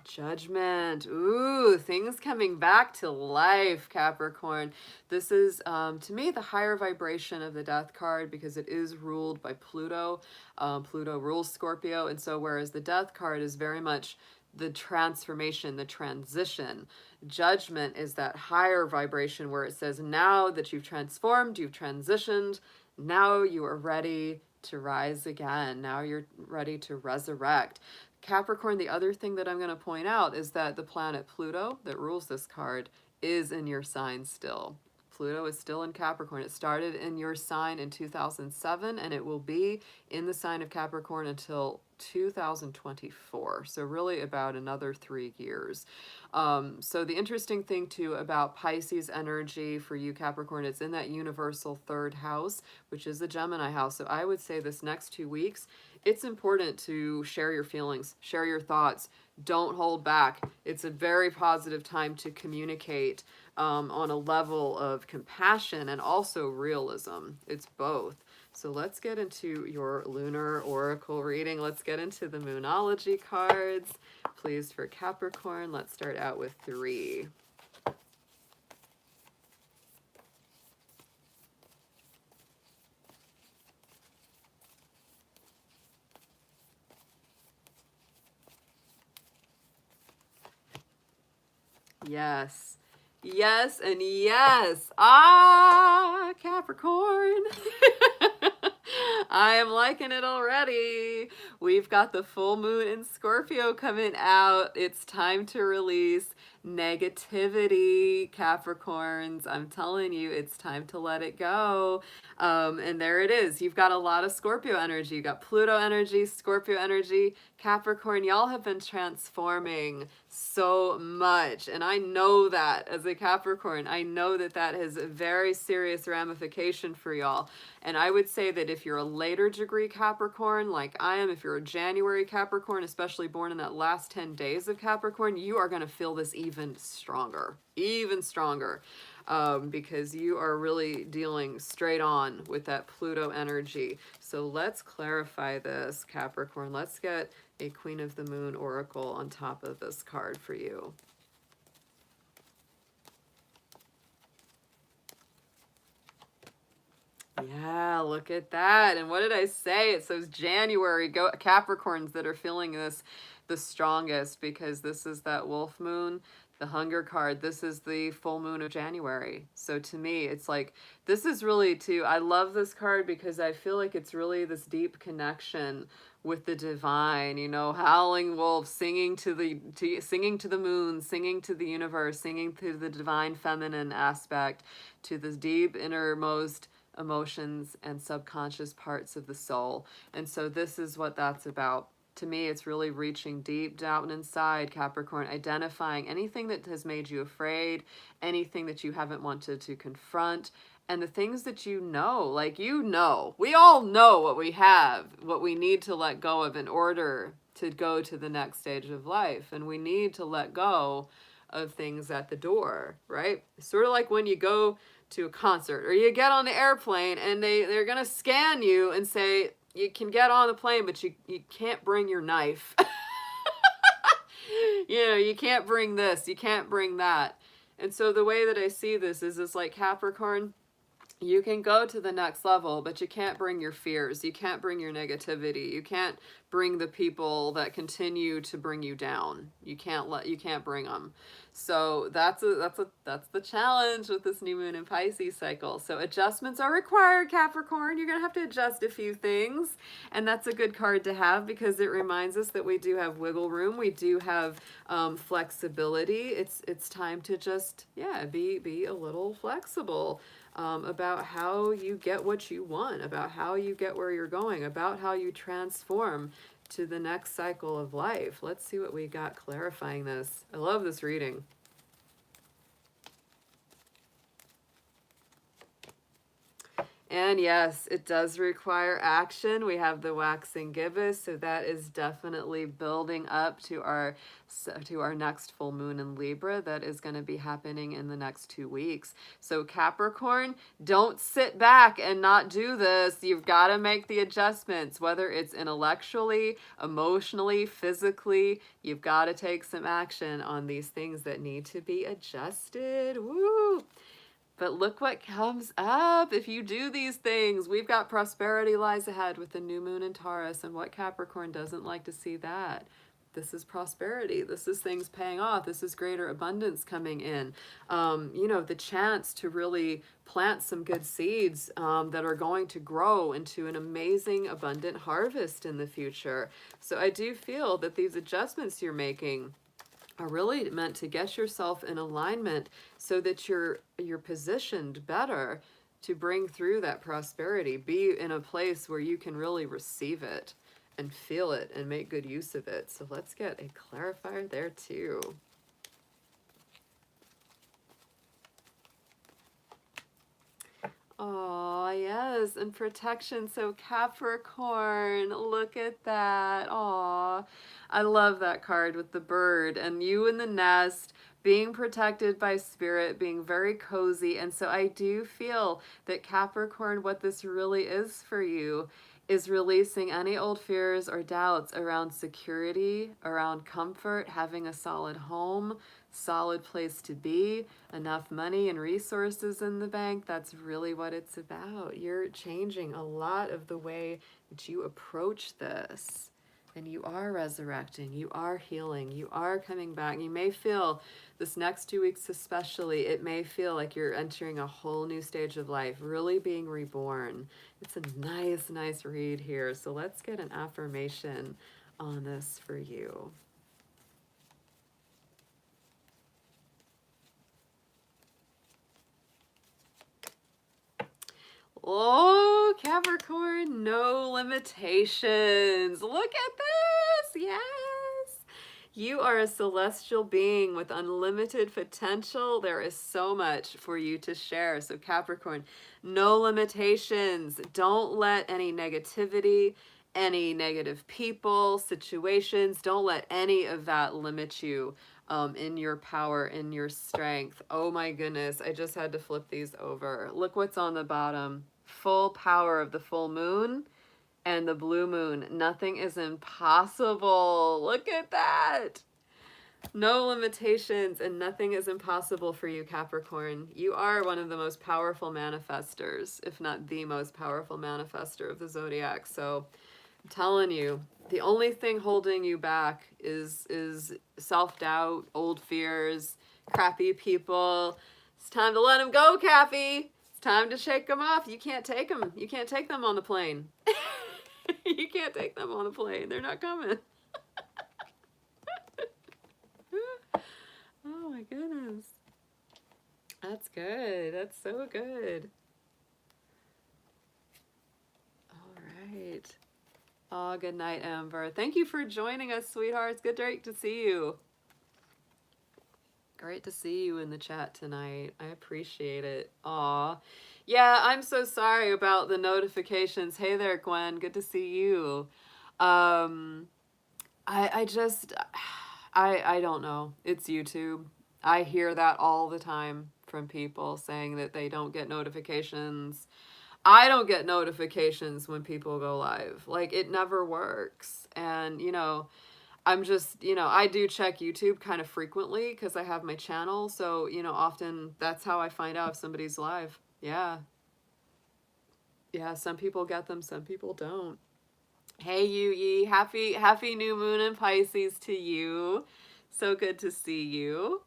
Judgment. Ooh, things coming back to life, Capricorn. This is, to me, the higher vibration of the death card because it is ruled by Pluto. Pluto rules Scorpio. And so whereas the death card is very much the transformation, the transition, judgment is that higher vibration where it says, now that you've transformed, you've transitioned, now you are ready to rise again. Now you're ready to resurrect. Capricorn, the other thing that I'm going to point out is that the planet Pluto that rules this card is in your sign still. Pluto is still in Capricorn. It started in your sign in 2007 and it will be in the sign of Capricorn until 2024. So really about another 3 years. So the interesting thing too about Pisces energy for you Capricorn, it's in that universal third house, which is the Gemini house. So I would say this next 2 weeks, it's important to share your feelings, share your thoughts. Don't hold back. It's a very positive time to communicate on a level of compassion and also realism. It's both. So let's get into your Lunar Oracle reading. Let's get into the Moonology cards. Please, for Capricorn, let's start out with 3. Yes. Yes and yes. Ah, Capricorn. I am liking it already. We've got the full moon in Scorpio coming out. It's time to release negativity, Capricorns. I'm telling you, it's time to let it go. And there it is. You've got a lot of Scorpio energy. You got Pluto energy, Scorpio energy. Capricorn, y'all have been transforming so much. And I know that as a Capricorn, I know that that has a very serious ramification for y'all. And I would say that if you're a later degree Capricorn, like I am, if you're a January Capricorn, especially born in that last 10 days of Capricorn, you are going to feel this even stronger, because you are really dealing straight on with that Pluto energy. So let's clarify this, Capricorn. Let's get a Queen of the Moon Oracle on top of this card for you. Yeah, look at that. And what did I say? It's those January Capricorns that are feeling this the strongest because this is that wolf moon, the hunger card. This is the full moon of January. So to me, it's like, this is really too, I love this card because I feel like it's really this deep connection with the divine, you know, howling wolf, singing to the moon, singing to the universe, singing to the divine feminine aspect, to this deep innermost emotions and subconscious parts of the soul. And so this is what that's about. To me, it's really reaching deep down inside, Capricorn, identifying anything that has made you afraid, anything that you haven't wanted to confront, and the things that you know, like we all know what we have, what we need to let go of in order to go to the next stage of life. And we need to let go of things at the door, right? Sort of like when you go to a concert or you get on the airplane and they're going to scan you and say, you can get on the plane, but you can't bring your knife. You know, you can't bring this, you can't bring that. And so the way that I see this is it's like Capricorn, you can go to the next level, but you can't bring your fears. You can't bring your negativity. You can't bring the people that continue to bring you down. You can't bring them. So that's the challenge with this new moon in Pisces cycle. So adjustments are required, Capricorn. You're going to have to adjust a few things. And that's a good card to have because it reminds us that we do have wiggle room. We do have flexibility. It's time to just, yeah, be a little flexible. About how you get what you want, about how you get where you're going, about how you transform to the next cycle of life. Let's see what we got clarifying this. I love this reading. And yes, it does require action. We have the waxing gibbous, so that is definitely building up to our next full moon in Libra that is going to be happening in the next 2 weeks. So Capricorn, don't sit back and not do this. You've got to make the adjustments, whether it's intellectually, emotionally, physically. You've got to take some action on these things that need to be adjusted. Woo! But look what comes up if you do these things. We've got prosperity lies ahead with the new moon in Taurus, and what Capricorn doesn't like to see that? This is prosperity. This is things paying off. This is greater abundance coming in. You know, the chance to really plant some good seeds that are going to grow into an amazing, abundant harvest in the future. So I do feel that these adjustments you're making are really meant to get yourself in alignment so that you're positioned better to bring through that prosperity. Be in a place where you can really receive it and feel it and make good use of it. So let's get a clarifier there too. Oh, yes, and protection. So Capricorn, look at that. Oh, I love that card with the bird and you in the nest, being protected by spirit, being very cozy. And so I do feel that Capricorn, what this really is for you is releasing any old fears or doubts around security, around comfort, having a solid home, solid place to be, enough money and resources in the bank. That's really what it's about. You're changing a lot of the way that you approach this. And you are resurrecting, you are healing, you are coming back. You may feel this next 2 weeks especially, it may feel like you're entering a whole new stage of life, really being reborn. It's a nice, nice read here. So let's get an affirmation on this for you. Oh, Capricorn, no limitations. Look at this. Yes. You are a celestial being with unlimited potential. There is so much for you to share. So Capricorn, no limitations. Don't let any negativity, any negative people, situations, don't let any of that limit you in your power, in your strength. Oh my goodness, I just had to flip these over. Look what's on the bottom. Full power of the full moon and the blue moon. Nothing is impossible. Look at that. No limitations and nothing is impossible for you, Capricorn. You are one of the most powerful manifestors, if not the most powerful manifester of the Zodiac. So I'm telling you, the only thing holding you back is self-doubt, old fears, crappy people. It's time to let them go, Cappy. It's time to shake them off. You can't take them. You can't take them on the plane. You can't take them on the plane. They're not coming. Oh my goodness. That's good. That's so good. All right. Oh, good night, Amber. Thank you for joining us, sweethearts. Great to see you. Great to see you in the chat tonight. I appreciate it. Aw. Yeah, I'm so sorry about the notifications. Hey there, Gwen. Good to see you. I don't know. It's YouTube. I hear that all the time from people saying that they don't get notifications. I don't get notifications when people go live. Like, it never works. And, you know, I'm just, you know, I do check YouTube kind of frequently because I have my channel. So, you know, often that's how I find out if somebody's live. Yeah. Yeah, some people get them, some people don't. Hey, Yu happy new moon in Pisces to you. So good to see you.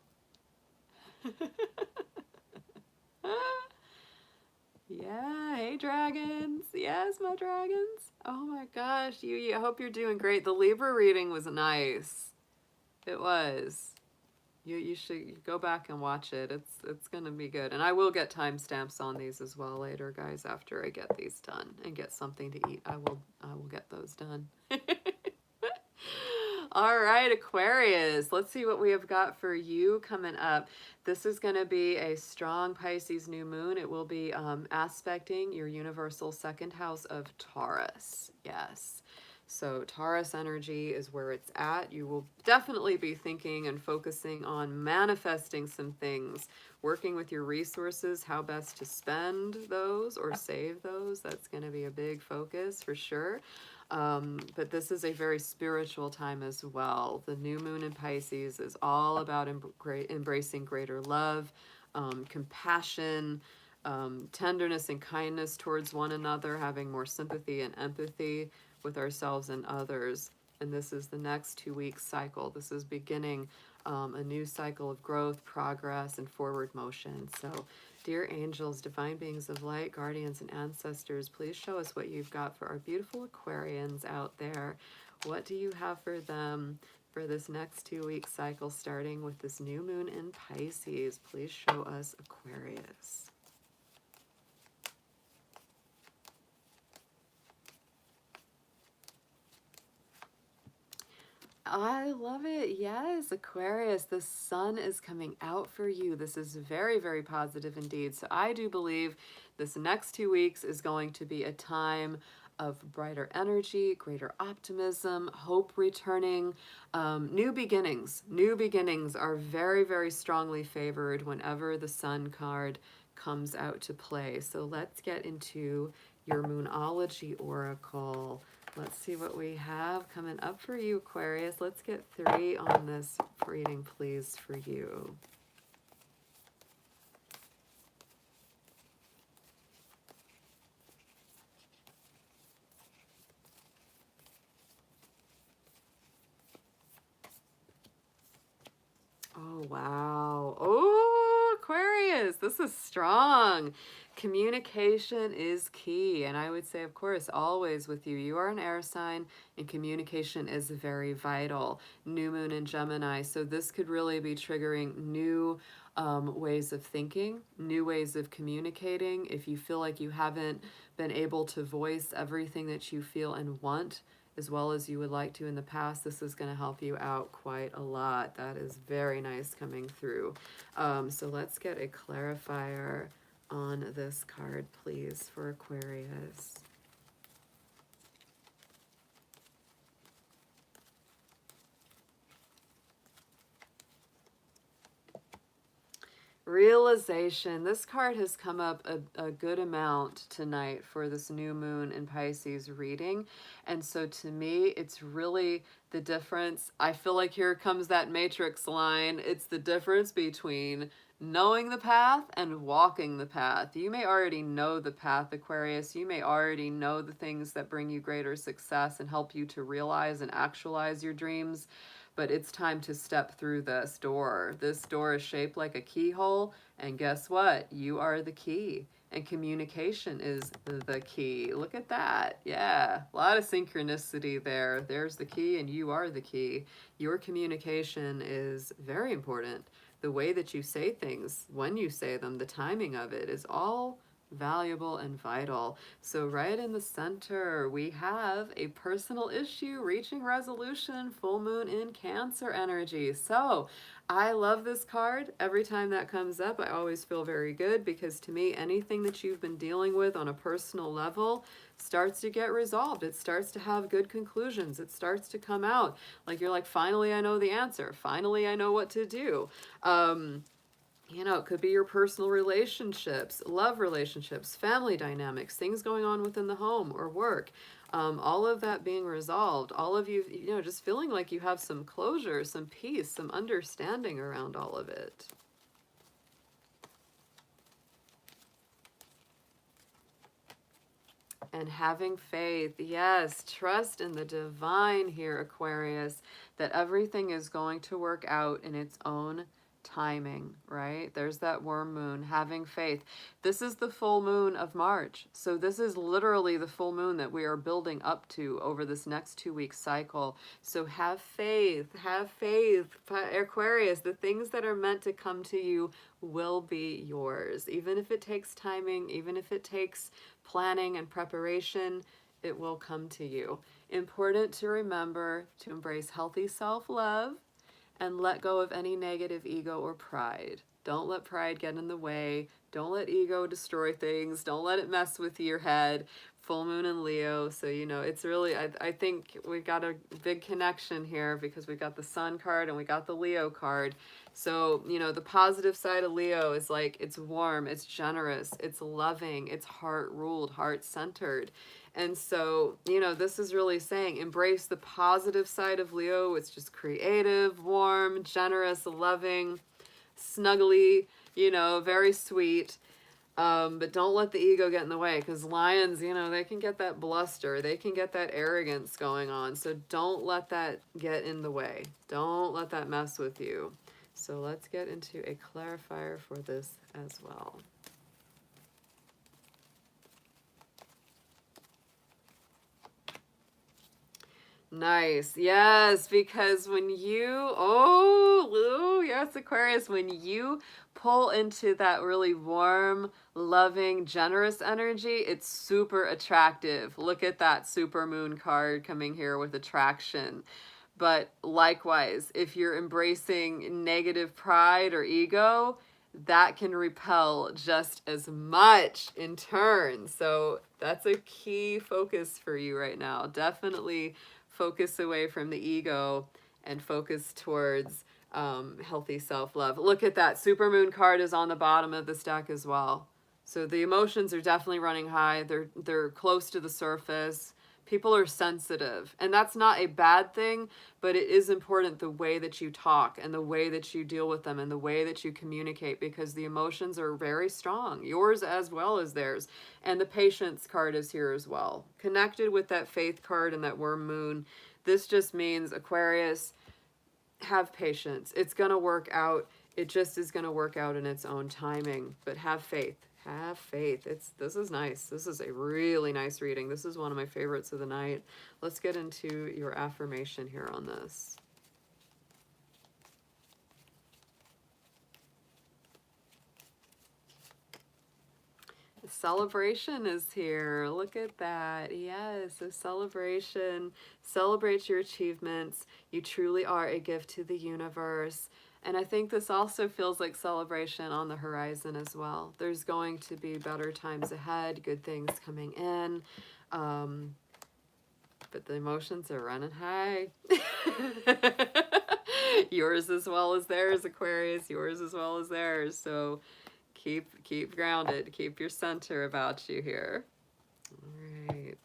Yeah, hey dragons. Yes, my dragons. Oh my gosh, Yu, I hope you're doing great. The Libra reading was nice. It was. You should go back and watch it. It's gonna be good. And I will get timestamps on these as well later, guys, after I get these done and get something to eat. I will get those done. All right, Aquarius. Let's see what we have got for you coming up. This is going to be a strong Pisces new moon. It will be aspecting your universal second house of Taurus. Yes. So Taurus energy is where it's at. You will definitely be thinking and focusing on manifesting some things, working with your resources, how best to spend those or save those. That's going to be a big focus for sure. But this is a very spiritual time as well. The new moon in Pisces is all about embracing greater love, compassion, tenderness and kindness towards one another, having more sympathy and empathy with ourselves and others. And this is the next 2 week cycle. This is beginning a new cycle of growth, progress, and forward motion. So, dear angels, divine beings of light, guardians, and ancestors, please show us what you've got for our beautiful Aquarians out there. What do you have for them for this next 2 week cycle, starting with this new moon in Pisces? Please show us Aquarius. I love it. Yes, Aquarius, the sun is coming out for you. This is very, very positive indeed. So I do believe this next 2 weeks is going to be a time of brighter energy, greater optimism, hope returning, new beginnings. New beginnings are very, very strongly favored whenever the sun card comes out to play. So let's get into your Moonology Oracle. Let's see what we have coming up for you, Aquarius. Let's get 3 on this reading, please, for you. Oh, wow. Oh, Aquarius, this is strong. Communication is key. And I would say, of course, always with you. You are an air sign, and communication is very vital. New moon in Gemini. So this could really be triggering new ways of thinking, new ways of communicating. If you feel like you haven't been able to voice everything that you feel and want as well as you would like to in the past, this is going to help you out quite a lot. That is very nice coming through. So let's get a clarifier on this card, please, for Aquarius. Realization. This card has come up a good amount tonight for this new moon in Pisces reading. And so to me, it's really the difference. I feel like here comes that matrix line. It's the difference between knowing the path and walking the path. You may already know the path, Aquarius. You may already know the things that bring you greater success and help you to realize and actualize your dreams. But it's time to step through this door. This door is shaped like a keyhole, and guess what? You are the key, and communication is the key. Look at that. Yeah, a lot of synchronicity there. There's the key, and you are the key. Your communication is very important. The way that you say things, when you say them, the timing of it is all valuable and vital. So right in the center, we have a personal issue reaching resolution, full moon in Cancer energy. So I love this card. Every time that comes up, I always feel very good because to me, anything that you've been dealing with on a personal level starts to get resolved. It starts to have good conclusions. It starts to come out. Like you're like, finally, I know the answer. Finally, I know what to do. You know, it could be your personal relationships, love relationships, family dynamics, things going on within the home or work. all of that being resolved, all of you, you know, just feeling like you have some closure, some peace, some understanding around all of it. And having faith, yes, trust in the divine here, Aquarius, that everything is going to work out in its own timing, right? There's that worm moon, having faith. This is the full moon of March. So this is literally the full moon that we are building up to over this next 2-week cycle. So have faith, Aquarius. The things that are meant to come to you will be yours. Even if it takes timing, even if it takes planning and preparation, it will come to you. Important to remember to embrace healthy self-love and let go of any negative ego or pride. Don't let pride get in the way. Don't let ego destroy things. Don't let it mess with your head. Full moon in Leo. So, you know, it's really, I think we've got a big connection here because we got the Sun card and we got the Leo card. So, you know, the positive side of Leo is like, it's warm, it's generous, it's loving, it's heart-ruled, heart-centered. And so, you know, this is really saying embrace the positive side of Leo. It's just creative, warm, generous, loving, snuggly, you know, very sweet. But don't let the ego get in the way, because lions, you know, they can get that bluster. They can get that arrogance going on. So don't let that get in the way. Don't let that mess with you. So let's get into a clarifier for this as well. Nice. Yes, because when you, yes, Aquarius, when you pull into that really warm, loving, generous energy, it's super attractive. Look at that super moon card coming here with attraction. But likewise, if you're embracing negative pride or ego, that can repel just as much in turn. So that's a key focus for you right now. Definitely focus away from the ego and focus towards healthy self-love. Look at that. Supermoon card is on the bottom of this deck as well. So the emotions are definitely running high. They're close to the surface. People are sensitive, and that's not a bad thing, but it is important the way that you talk and the way that you deal with them and the way that you communicate, because the emotions are very strong, yours as well as theirs. And the patience card is here as well, connected with that faith card and that worm moon. This just means, Aquarius, have patience. It's going to work out. It just is going to work out in its own timing, but have faith. Have faith. This is nice. This is a really nice reading. This is one of my favorites of the night. Let's get into your affirmation here on this. Celebration is here. Look at that. Yes, a celebration. Celebrate your achievements. You truly are a gift to the universe. And I think this also feels like celebration on the horizon as well. There's going to be better times ahead, good things coming in. But the emotions are running high. Yours as well as theirs, Aquarius. Yours as well as theirs. So keep grounded. Keep your center about you here. All right.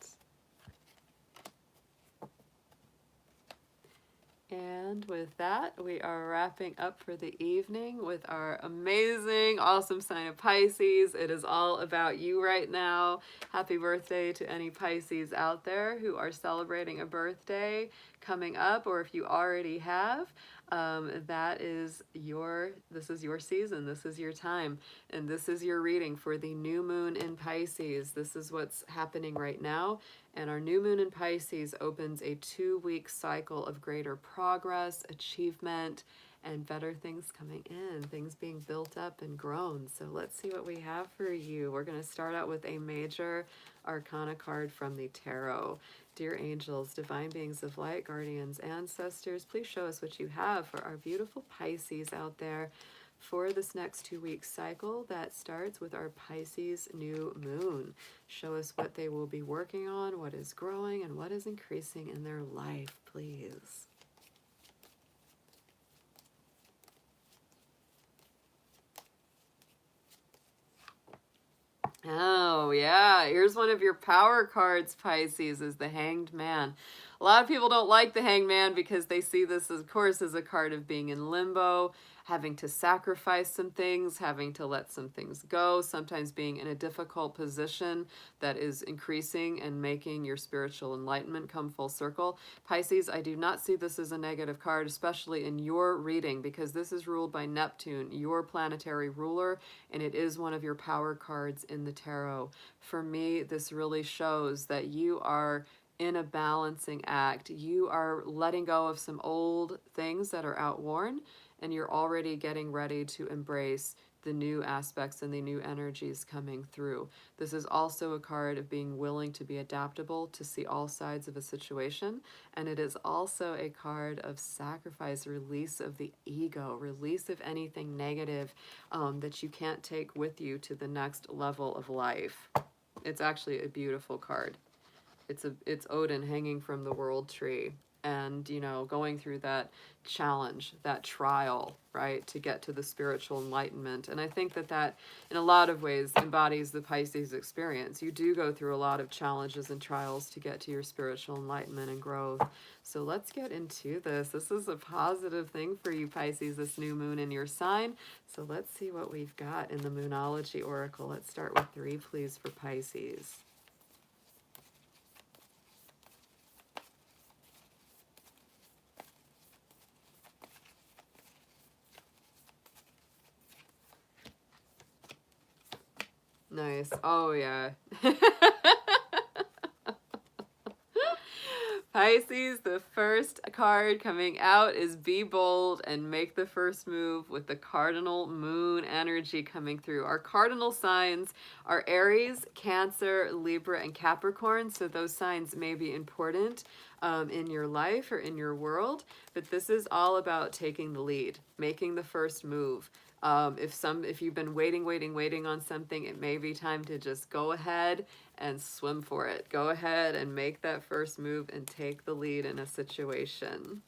And with that, we are wrapping up for the evening with our amazing, awesome sign of Pisces. It is all about you right now. Happy birthday to any Pisces out there who are celebrating a birthday coming up, or if you already have. This is your season, this is your time, and this is your reading for the new moon in Pisces. This is what's happening right now, and our new moon in Pisces opens a 2-week cycle of greater progress, achievement, and better things coming in, things being built up and grown. So let's see what we have for you. We're going to start out with a major Arcana card from the Tarot. Dear angels, divine beings of light, guardians, ancestors, please show us what you have for our beautiful Pisces out there for this next 2-week cycle that starts with our Pisces new moon. Show us what they will be working on, what is growing, and what is increasing in their life, please. Oh, yeah. Here's one of your power cards, Pisces, is the Hanged Man. A lot of people don't like the Hanged Man because they see this, of course, as a card of being in limbo, having to sacrifice some things, having to let some things go, sometimes being in a difficult position that is increasing and making your spiritual enlightenment come full circle. Pisces, I do not see this as a negative card, especially in your reading, because this is ruled by Neptune, your planetary ruler, and it is one of your power cards in the tarot. For me, this really shows that you are in a balancing act. You are letting go of some old things that are outworn, and you're already getting ready to embrace the new aspects and the new energies coming through. This is also a card of being willing to be adaptable, to see all sides of a situation, and it is also a card of sacrifice, release of the ego, release of anything negative that you can't take with you to the next level of life. It's actually a beautiful card. It's Odin hanging from the world tree, and you know, going through that challenge, that trial, right, to get to the spiritual enlightenment. And I think that that in a lot of ways embodies the Pisces experience. You do go through a lot of challenges and trials to get to your spiritual enlightenment and growth. So let's get into this. This is a positive thing for you, Pisces, this new moon in your sign. So let's see what we've got in the Moonology Oracle. Let's start with 3, please, for Pisces. Nice. Oh, yeah. Pisces, the first card coming out is Be Bold and Make the First Move, with the cardinal moon energy coming through. Our cardinal signs are Aries, Cancer, Libra, and Capricorn, so those signs may be important in your life or in your world, but this is all about taking the lead, making the first move. If you've been waiting on something, it may be time to just go ahead and swim for it. Go ahead and make that first move and take the lead in a situation.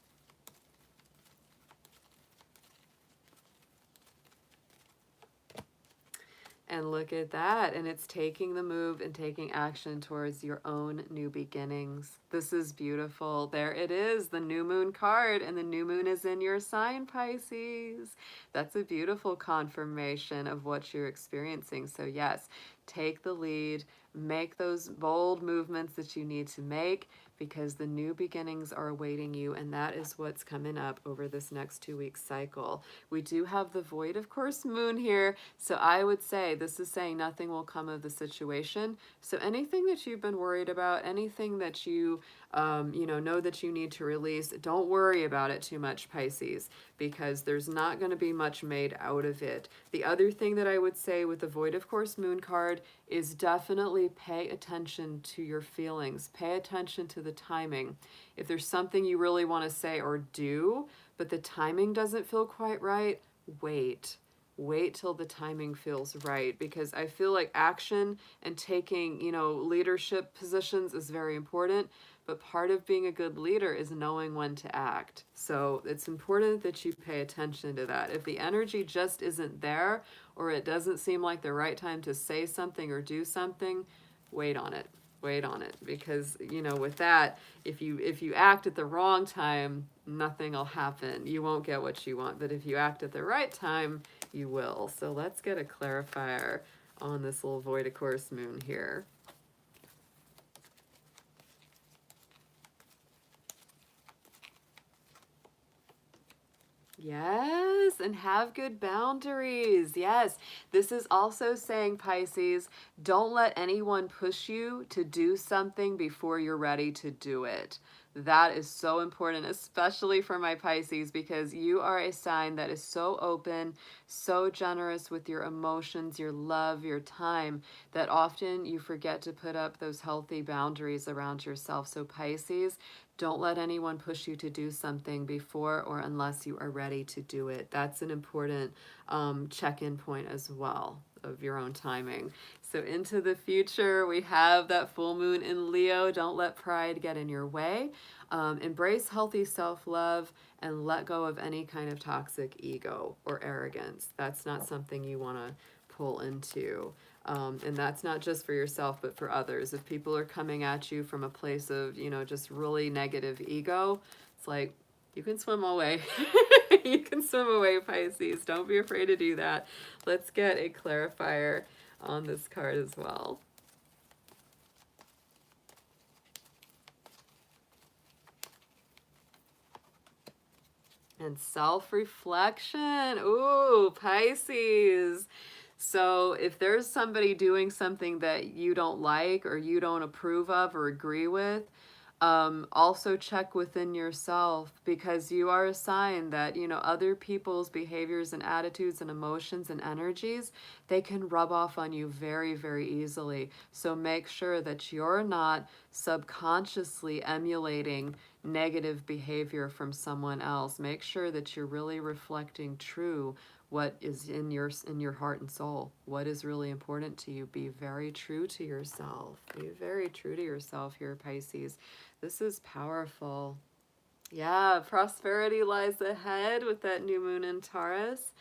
And look at that. And it's taking the move and taking action towards your own new beginnings. This is beautiful. There it is, the new moon card. And the new moon is in your sign, Pisces. That's a beautiful confirmation of what you're experiencing. So yes, take the lead. Make those bold movements that you need to make, because the new beginnings are awaiting you, and that is what's coming up over this next 2-week cycle. We do have the void, of course, moon here, so I would say this is saying nothing will come of the situation. So anything that you've been worried about, anything that you know that you need to release, don't worry about it too much, Pisces, because there's not going to be much made out of it. The other thing that I would say with the void, of course, moon card is definitely pay attention to your feelings. Pay attention to the timing. If there's something you really want to say or do, but the timing doesn't feel quite right, wait. Wait till the timing feels right, because I feel like action and taking, leadership positions is very important, but part of being a good leader is knowing when to act. So it's important that you pay attention to that. If the energy just isn't there, or it doesn't seem like the right time to say something or do something, wait on it. Wait on it, because with that, if you act at the wrong time, nothing will happen. You won't get what you want. But if you act at the right time, you will. So let's get a clarifier on this little void, of course, moon here. Yes, and have good boundaries. Yes, this is also saying, Pisces, don't let anyone push you to do something before you're ready to do it. That is so important, especially for my Pisces, because you are a sign that is so open, so generous with your emotions, your love, your time, that often you forget to put up those healthy boundaries around yourself. So Pisces, don't let anyone push you to do something before or unless you are ready to do it. That's an important check-in point as well of your own timing. So into the future, we have that full moon in Leo. Don't let pride get in your way. Embrace healthy self-love and let go of any kind of toxic ego or arrogance. That's not something you want to pull into. And that's not just for yourself, but for others. If people are coming at you from a place of, you know, just really negative ego, it's like, you can swim away. You can swim away, Pisces. Don't be afraid to do that. Let's get a clarifier on this card as well. And self-reflection. Ooh, Pisces. So if there's somebody doing something that you don't like or you don't approve of or agree with, also check within yourself, because you are a sign that, you know, other people's behaviors and attitudes and emotions and energies, they can rub off on you very, very easily. So make sure that you're not subconsciously emulating negative behavior from someone else. Make sure that you're really reflecting true what is in your heart and soul. What is really important to you. Be very true to yourself. Be very true to yourself here, Pisces. This is powerful. Yeah, prosperity lies ahead with that new moon in Taurus.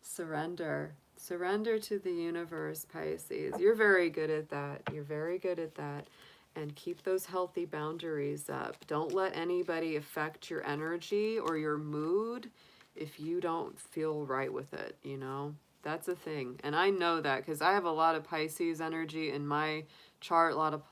Surrender. Surrender to the universe, Pisces. You're very good at that. You're very good at that. And keep those healthy boundaries up. Don't let anybody affect your energy or your mood if you don't feel right with it, you know? That's a thing. And I know that because I have a lot of Pisces energy in my chart, a lot of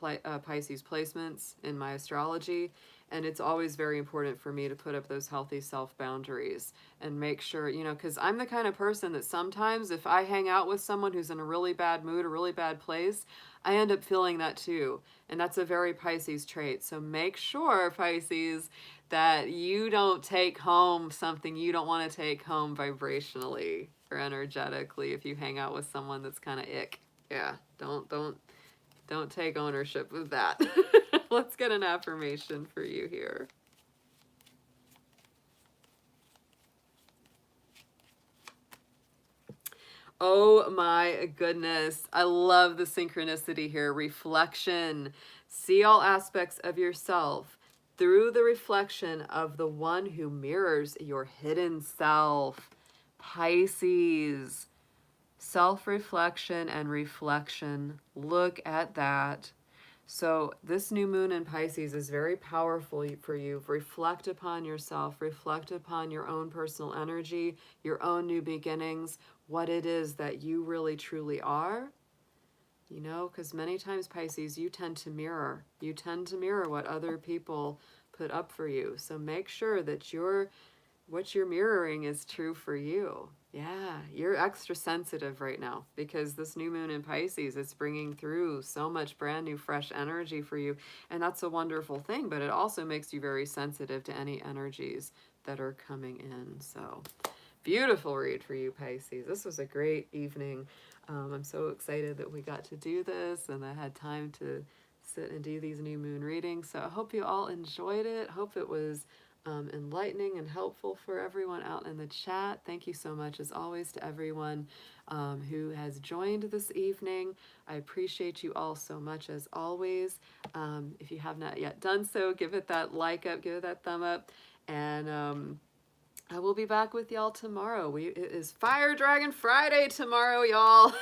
Pisces placements in my astrology, and it's always very important for me to put up those healthy self-boundaries and make sure, you know, because I'm the kind of person that sometimes if I hang out with someone who's in a really bad mood, a really bad place, I end up feeling that too. And that's a very Pisces trait. So make sure, Pisces, that you don't take home something you don't want to take home vibrationally or energetically if you hang out with someone that's kind of ick. Yeah, don't take ownership of that. Let's get an affirmation for you here. Oh my goodness. I love the synchronicity here. Reflection. See all aspects of yourself through the reflection of the one who mirrors your hidden self. Pisces. Self-reflection and reflection. Look at that. So this new moon in Pisces is very powerful for you. Reflect upon yourself. Reflect upon your own personal energy, your own new beginnings, what it is that you really truly are. You know, because many times, Pisces, you tend to mirror. You tend to mirror what other people put up for you. So make sure that what you're mirroring is true for you. Yeah, you're extra sensitive right now because this new moon in Pisces, it's bringing through so much brand new, fresh energy for you. And that's a wonderful thing, but it also makes you very sensitive to any energies that are coming in. So beautiful read for you, Pisces. This was a great evening. I'm so excited that we got to do this and I had time to sit and do these new moon readings. So I hope you all enjoyed it. Hope it was enlightening and helpful for everyone out in the chat. Thank you so much, as always, to everyone who has joined this evening. I appreciate you all so much, as always. If you have not yet done so, give it that like up, give it that thumb up, and I will be back with y'all tomorrow. It is Fire Dragon Friday tomorrow, y'all.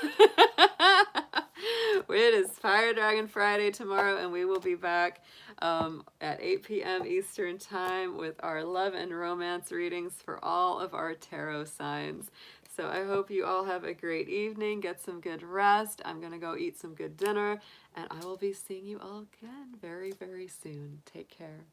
It is Fire Dragon Friday tomorrow, and we will be back at 8 p.m. Eastern Time with our love and romance readings for all of our tarot signs. So I hope you all have a great evening. Get some good rest. I'm going to go eat some good dinner, and I will be seeing you all again very, very soon. Take care.